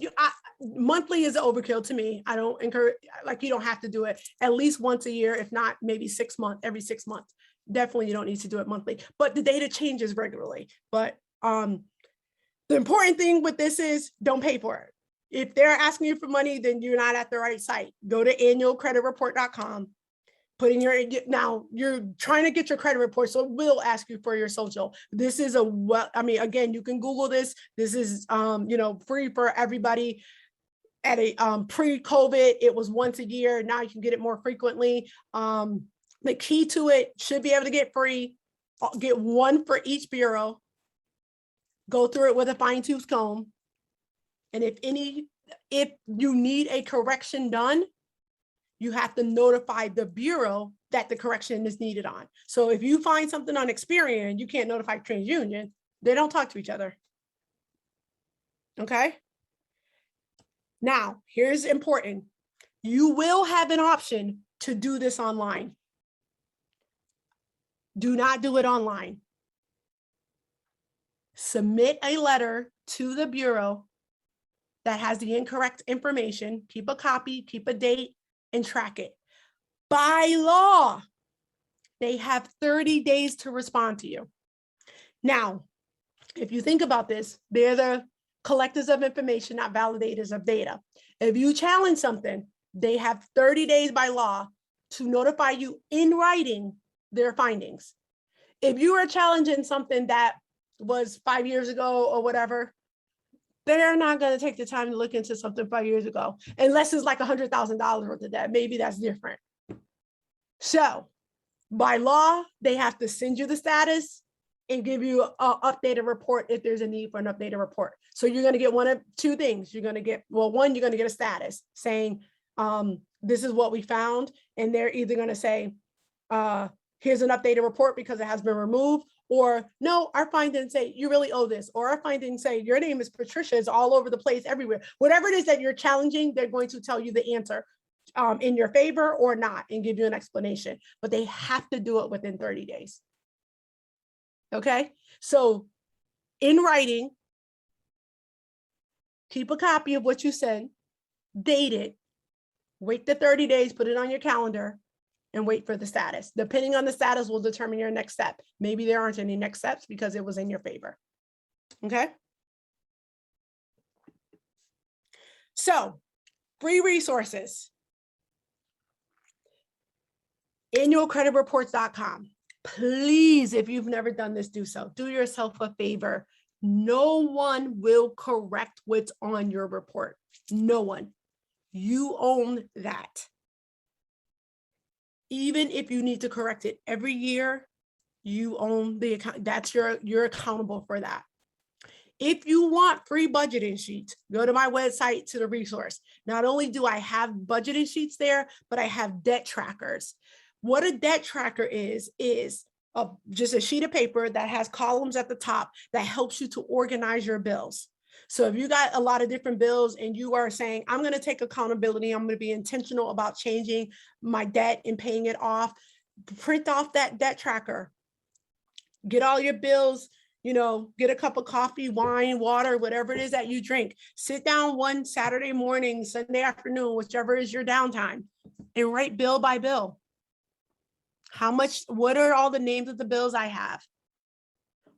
[SPEAKER 2] Monthly is overkill to me. I don't encourage, you don't have to do it at least once a year, if not maybe every 6 months. Definitely you don't need to do it monthly, but the data changes regularly. But the important thing with this is don't pay for it. If they're asking you for money, then you're not at the right site. Go to annualcreditreport.com. Put in now you're trying to get your credit report, so it will ask you for your social. This is again, you can Google this. This is, free for everybody. At a pre-COVID, it was once a year. Now you can get it more frequently. The key to it, should be able to get free. Get one for each bureau. Go through it with a fine-tooth comb. And if you need a correction done, you have to notify the bureau that the correction is needed on. So if you find something on Experian, you can't notify TransUnion. They don't talk to each other. Okay? Now, here's important. You will have an option to do this online. Do not do it online. Submit a letter to the bureau that has the incorrect information. Keep a copy, keep a date, and track it. By law, they have 30 days to respond to you. Now, if you think about this, they're the collectors of information, not validators of data. If you challenge something, they have 30 days by law to notify you in writing their findings. If you are challenging something that was 5 years ago or whatever, they're not going to take the time to look into something 5 years ago, unless it's like $100,000 worth of debt. Maybe that's different. So by law, they have to send you the status. and give you an updated report if there's a need for an updated report. So you're going to get one of two things. You're going to get, well, one, you're going to get a status saying, this is what we found. And they're either going to say, here's an updated report because it has been removed, or no, our findings say you really owe this, or our findings say your name is Patricia, is all over the place everywhere. Whatever it is that you're challenging, they're going to tell you the answer in your favor or not and give you an explanation, but they have to do it within 30 days. Okay, so in writing, keep a copy of what you said, date it, wait the 30 days, put it on your calendar, and wait for the status. Depending on the status will determine your next step. Maybe there aren't any next steps because it was in your favor. Okay. So, free resources. Annualcreditreports.com. Please, if you've never done this, do so. Do yourself a favor. No one will correct what's on your report. No one. You own that. Even if you need to correct it every year, you own the account. That's you're accountable for that. If you want free budgeting sheets, go to my website to the resource. Not only do I have budgeting sheets there, but I have debt trackers. What a debt tracker is just a sheet of paper that has columns at the top that helps you to organize your bills. So if you got a lot of different bills and you are saying, I'm going to take accountability, I'm going to be intentional about changing my debt and paying it off, print off that debt tracker, get all your bills, get a cup of coffee, wine, water, whatever it is that you drink, sit down one Saturday morning, Sunday afternoon, whichever is your downtime, and write bill by bill. How much, what are all the names of the bills I have?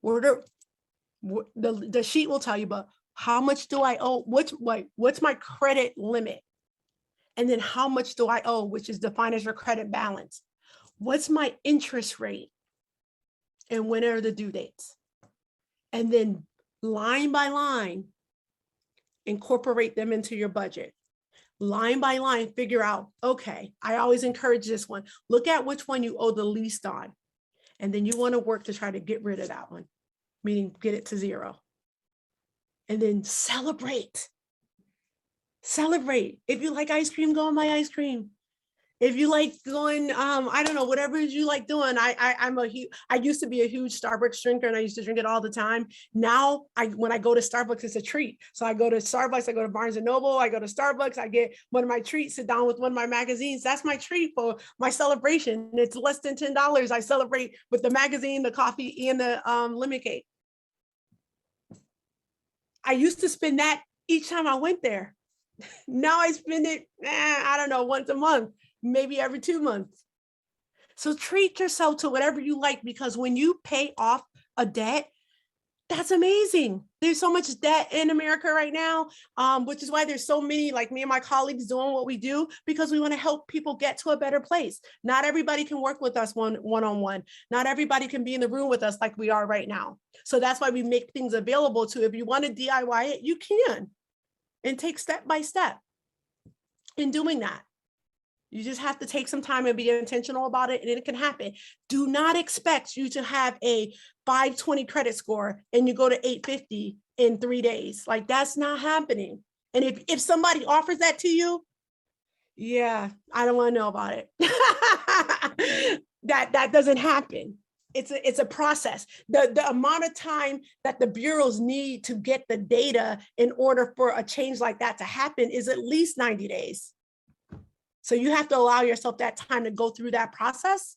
[SPEAKER 2] The sheet will tell you, but how much do I owe? What's my credit limit? And then how much do I owe, which is defined as your credit balance? What's my interest rate? And when are the due dates? And then line by line, incorporate them into your budget. Line by line, figure out, okay, I always encourage this one. Look at which one you owe the least on. And then you want to work to try to get rid of that one, meaning get it to zero. And then celebrate. Celebrate. If you like ice cream, go on my ice cream. If you like going, I don't know, whatever it is you like doing. I used to be a huge Starbucks drinker and I used to drink it all the time. Now, when I go to Starbucks, it's a treat. So I go to Starbucks, I go to Barnes and Noble, I go to Starbucks, I get one of my treats, sit down with one of my magazines. That's my treat for my celebration. It's less than $10. I celebrate with the magazine, the coffee, and the lemon cake. I used to spend that each time I went there. Now I spend it, I don't know, once a month, maybe every 2 months. So treat yourself to whatever you like, because when you pay off a debt, that's amazing. There's so much debt in America right now, which is why there's so many, like me and my colleagues, doing what we do, because we want to help people get to a better place. Not everybody can work with us one-on-one. Not everybody can be in the room with us like we are right now. So that's why we make things available to, if you want to DIY it, you can, and take step by step in doing that. You just have to take some time and be intentional about it, and it can happen. Do not expect you to have a 520 credit score and you go to 850 in 3 days. Like, that's not happening. And if somebody offers that to you, yeah, I don't want to know about it. That doesn't happen. It's a process. The amount of time that the bureaus need to get the data in order for a change like that to happen is at least 90 days. So you have to allow yourself that time to go through that process.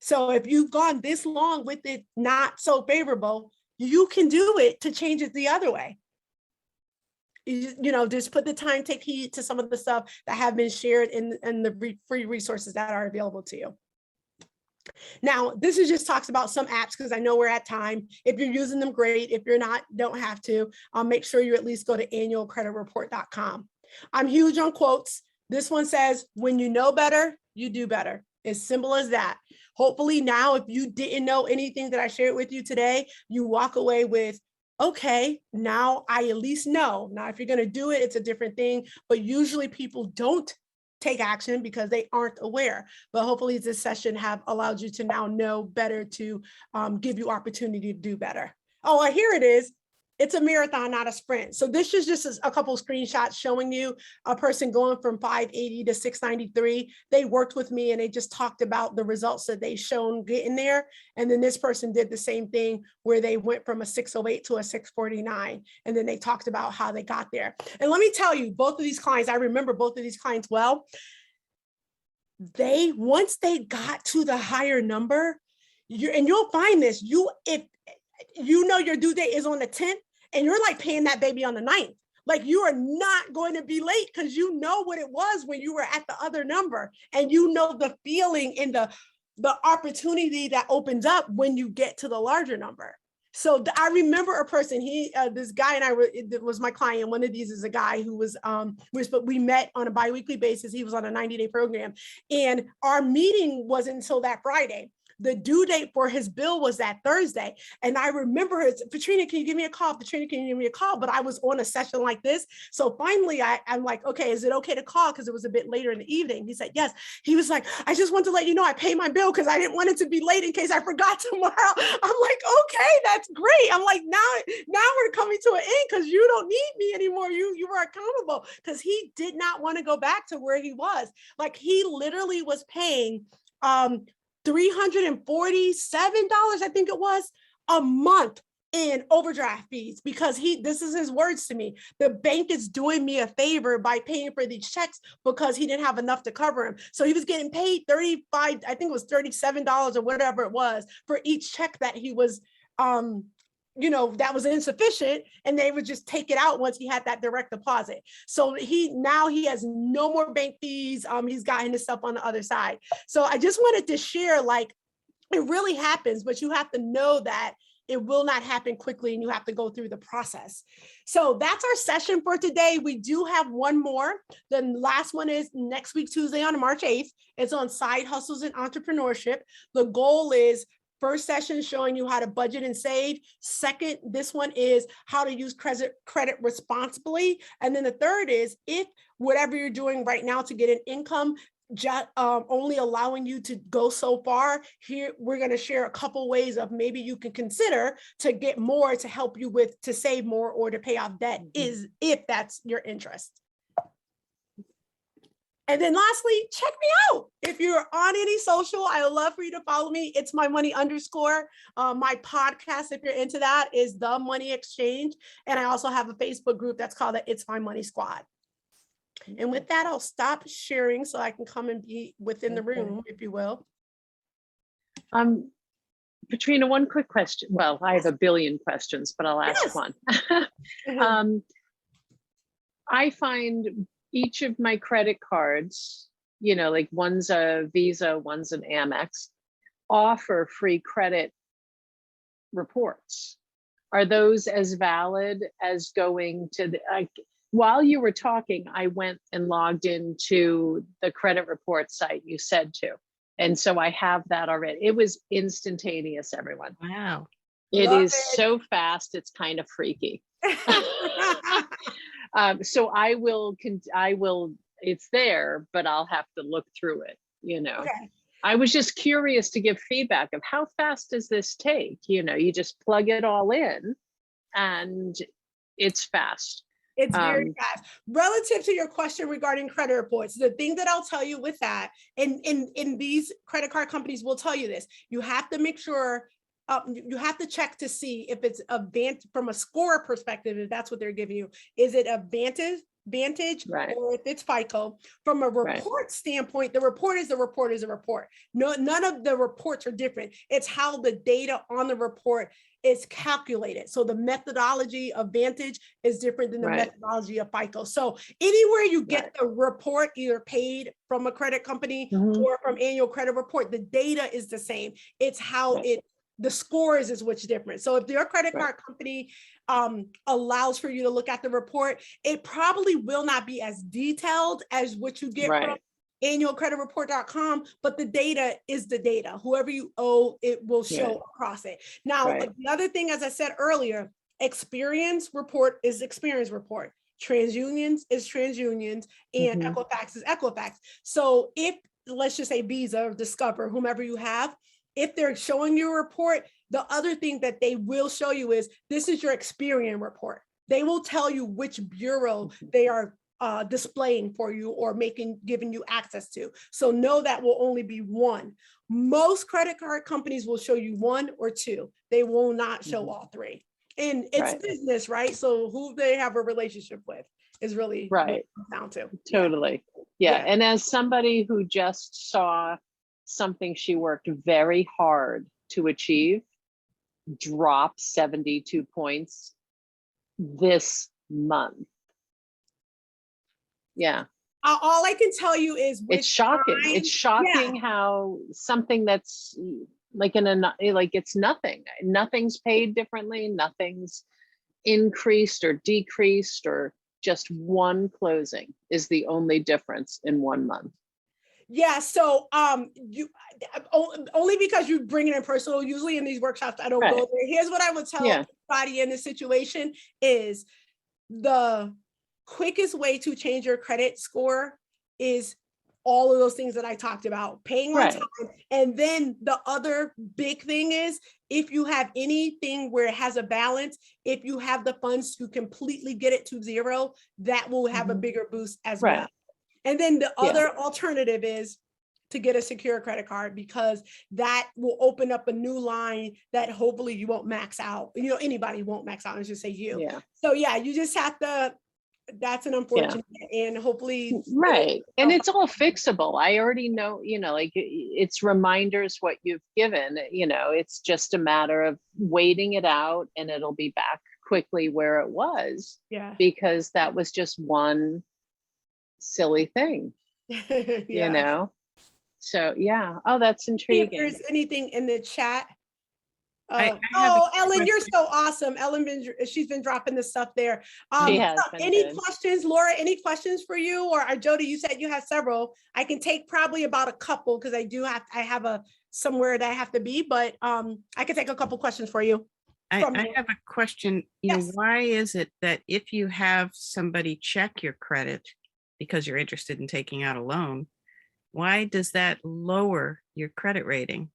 [SPEAKER 2] So if you've gone this long with it not so favorable, you can do it to change it the other way. Just put the time, take heed to some of the stuff that have been shared in the free resources that are available to you. Now, this is just talks about some apps, because I know we're at time. If you're using them, great. If you're not, don't have to. Make sure you at least go to annualcreditreport.com. I'm huge on quotes. This one says, when you know better, you do better. As simple as that. Hopefully now, if you didn't know anything that I shared with you today, you walk away with, okay, now I at least know. Now, if you're going to do it, it's a different thing. But usually people don't take action because they aren't aware. But hopefully this session have allowed you to now know better to give you opportunity to do better. Oh, here it is. It's a marathon, not a sprint. So this is just a couple of screenshots showing you a person going from 580 to 693. They worked with me and they just talked about the results that they shown getting there. And then this person did the same thing where they went from a 608 to a 649. And then they talked about how they got there. And let me tell you, both of these clients, I remember both of these clients well. Once they got to the higher number, and you'll find this, if you know your due date is on the 10th and you're like paying that baby on the 9th, like you are not going to be late because you know what it was when you were at the other number, and you know the feeling and the opportunity that opens up when you get to the larger number. So I remember a person, this guy and it was my client. One of these is a guy who was, we met on a biweekly basis. He was on a 90-day program, and our meeting wasn't until that Friday. The due date for his bill was that Thursday. And I remember Patrina, can you give me a call? Patrina, can you give me a call? But I was on a session like this. So finally I'm like, okay, is it okay to call? Because it was a bit later in the evening. He said, yes. He was like, I just want to let you know I pay my bill because I didn't want it to be late in case I forgot tomorrow. I'm like, okay, that's great. I'm like, now we're coming to an end because you don't need me anymore. You were accountable, because he did not want to go back to where he was. Like he literally was paying, $347, I think it was, a month in overdraft fees, because this is his words to me. The bank is doing me a favor by paying for these checks because he didn't have enough to cover him. So he was getting paid $35, I think it was $37 or whatever it was for each check that he was, that was insufficient, and they would just take it out once he had that direct deposit. So now he has no more bank fees. He's gotten his stuff on the other side. So I just wanted to share, like, it really happens, but you have to know that it will not happen quickly, and you have to go through the process. So that's our session for today. We do have one more. The last one is next week, Tuesday on March 8th. It's on side hustles and entrepreneurship. The goal is, first session showing you how to budget and save. Second, this one is how to use credit responsibly. And then the third is, if whatever you're doing right now to get an income only allowing you to go so far, here we're going to share a couple ways of maybe you can consider to get more to help you to save more or to pay off debt, if that's your interest. And then lastly, check me out. If you're on any social, I would love for you to follow me. It's my money _. My podcast, if you're into that, is The Money Exchange. And I also have a Facebook group that's called the It's My Money Squad. And with that, I'll stop sharing so I can come and be within the room, if you will.
[SPEAKER 1] Patrina, one quick question. Well, I have a billion questions, but I'll ask one. I find each of my credit cards, like one's a Visa, one's an Amex, offer free credit reports. Are those as valid as going to while you were talking, I went and logged into the credit report site you said to. And so I have that already. It was instantaneous, everyone.
[SPEAKER 3] Wow.
[SPEAKER 1] It is so fast. It's kind of freaky. So I will, it's there, but I'll have to look through it, Okay. I was just curious to give feedback of how fast does this take? You just plug it all in and it's fast.
[SPEAKER 2] It's very fast. Relative to your question regarding credit reports, the thing that I'll tell you with that, in these credit card companies will tell you this, you have to make sure, you have to check to see if it's from a score perspective, if that's what they're giving you. Is it a Vantage, right, or if it's FICO? From a report standpoint, the report is a report. No, none of the reports are different. It's how the data on the report is calculated. So the methodology of Vantage is different than the methodology of FICO. So anywhere you get the report, either paid from a credit company or from annual credit report, the data is the same. It's how the scores is what's different. So if your credit card company allows for you to look at the report, it probably will not be as detailed as what you get from annualcreditreport.com, but the data is the data. Whoever you owe, it will show across it. Now, the other thing, as I said earlier, experience report is experience report. TransUnions is TransUnions, and
[SPEAKER 1] Mhm.
[SPEAKER 2] Equifax is Equifax. So if, let's just say Visa or Discover, whomever you have, if they're showing you a report, the other thing that they will show you is this is your Experian report. They will tell you which bureau they are displaying for you or giving you access to. So know that will only be one. Most credit card companies will show you one or two. They will not show all three. And it's business, right? So who they have a relationship with is really what it comes down to.
[SPEAKER 1] Totally. Yeah. And as somebody who just saw something she worked very hard to achieve drop 72 points this month. Yeah.
[SPEAKER 2] All I can tell you is
[SPEAKER 1] It's shocking. It's shocking how something that's like it's nothing. Nothing's paid differently. Nothing's increased or decreased, or just one closing is the only difference in 1 month.
[SPEAKER 2] Yeah. So you only because you bring it in personal, usually in these workshops, I don't go there. Here's what I would tell everybody in this situation is the quickest way to change your credit score is all of those things that I talked about, paying on time. And then the other big thing is if you have anything where it has a balance, if you have the funds to completely get it to zero, that will have a bigger boost as well. And then the other alternative is to get a secure credit card, because that will open up a new line that hopefully you won't max out. You know, anybody won't max out, I should say you. So yeah, you just have to, that's an unfortunate, and hopefully.
[SPEAKER 1] And it's all fixable. I already know, like it's reminders what you've given, it's just a matter of waiting it out and it'll be back quickly where it was. Because that was just one silly thing, So oh, that's intriguing.
[SPEAKER 2] If there's anything in the chat. Ellen, you're so awesome. Ellen, she's been dropping the stuff there. Any questions, Laura? Any questions for you? Or Jody, you said you have several. I can take probably about a couple because I have somewhere that I have to be, but I can take a couple questions for you.
[SPEAKER 3] I have a question. Why is it that if you have somebody check your credit because you're interested in taking out a loan, why does that lower your credit rating?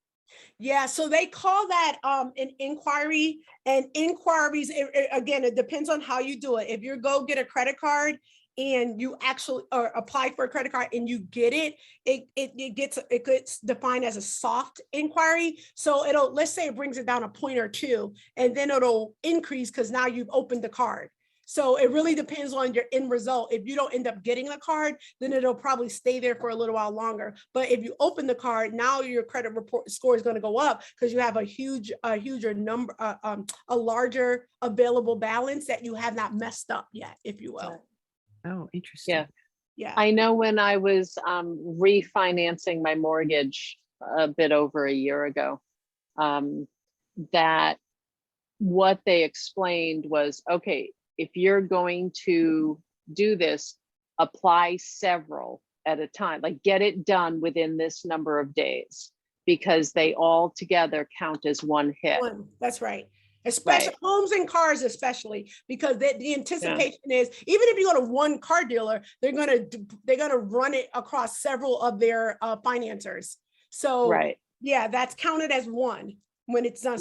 [SPEAKER 2] Yeah, so they call that an inquiry, and inquiries, again, it depends on how you do it. If you go get a credit card and you actually apply for a credit card and you get it, it gets defined as a soft inquiry. So let's say it brings it down a point or two, and then it'll increase because now you've opened the card. So it really depends on your end result. If you don't end up getting the card, then it'll probably stay there for a little while longer. But if you open the card, now your credit report score is going to go up because you have a huger number, a larger available balance that you have not messed up yet, if you will.
[SPEAKER 3] Oh, interesting.
[SPEAKER 1] Yeah. I know when I was refinancing my mortgage a bit over a year ago, that what they explained was, okay, if you're going to do this, apply several at a time, like get it done within this number of days, because they all together count as one hit.
[SPEAKER 2] That's right. Especially homes and cars, especially because the anticipation is, even if you go to one car dealer, they're gonna run it across several of their financiers. So that's counted as one when it's done.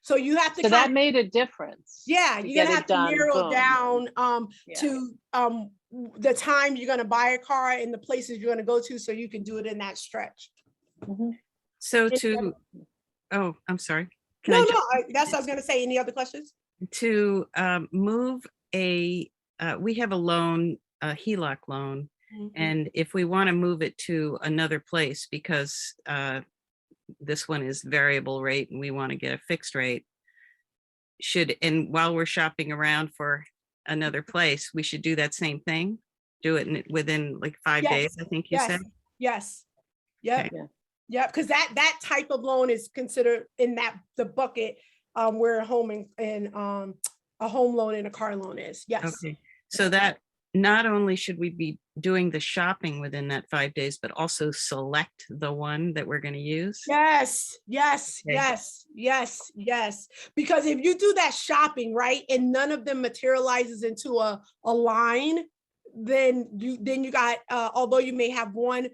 [SPEAKER 2] So you have to.
[SPEAKER 1] So that made a difference.
[SPEAKER 2] Yeah, you're gonna have to narrow down to the time you're gonna buy a car and the places you're gonna go to, so you can do it in that stretch.
[SPEAKER 3] So I'm sorry.
[SPEAKER 2] That's what I was gonna say. Any other questions?
[SPEAKER 3] To move we have a loan, a HELOC loan, and if we want to move it to another place because this one is variable rate and we want to get a fixed rate, and while we're shopping around for another place, we should do that same thing, do it within like 5 days, I think you said.
[SPEAKER 2] Yes. Because that type of loan is considered in the bucket where a home and a home loan and a car loan is. Yes.
[SPEAKER 3] Okay. So that not only should we be doing the shopping within that 5 days, but also select the one that we're going to use?
[SPEAKER 2] Yes, yes,
[SPEAKER 3] Okay.
[SPEAKER 2] yes, yes, yes. Because if you do that shopping, right, and none of them materializes into a line, then you got, although you may have one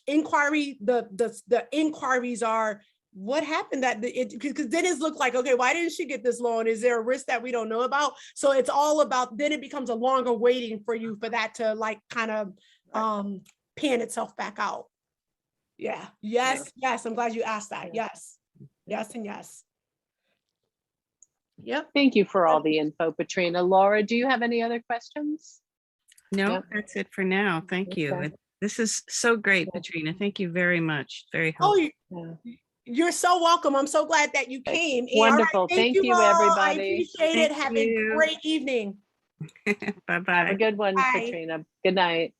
[SPEAKER 2] inquiry, the inquiries are, what happened that because then it looks like, okay, why didn't she get this loan? Is there a risk that we don't know about? So it's all about, then it becomes a longer waiting for you for that to like kind of pan itself back out. Yeah. Yes. Yes. I'm glad you asked that. Yes. Yes. And yes. Yep.
[SPEAKER 1] Thank you for all the info, Patrina. Laura, do you have any other questions?
[SPEAKER 3] No,
[SPEAKER 1] Yep.
[SPEAKER 3] that's it for now. Thank you.
[SPEAKER 1] Okay.
[SPEAKER 3] This is so great,
[SPEAKER 1] Yeah.
[SPEAKER 3] Patrina. Thank you very much. Very
[SPEAKER 2] Oh,
[SPEAKER 3] helpful.
[SPEAKER 2] you're so welcome. I'm so glad that you came. And all right,
[SPEAKER 1] Wonderful. Thank you,
[SPEAKER 2] all. I
[SPEAKER 1] everybody.
[SPEAKER 2] appreciate it.
[SPEAKER 3] Thank
[SPEAKER 2] Have
[SPEAKER 3] you.
[SPEAKER 2] a great evening.
[SPEAKER 3] Bye-bye.
[SPEAKER 1] Have a good one,
[SPEAKER 2] Bye.
[SPEAKER 1] Patrina. Good night.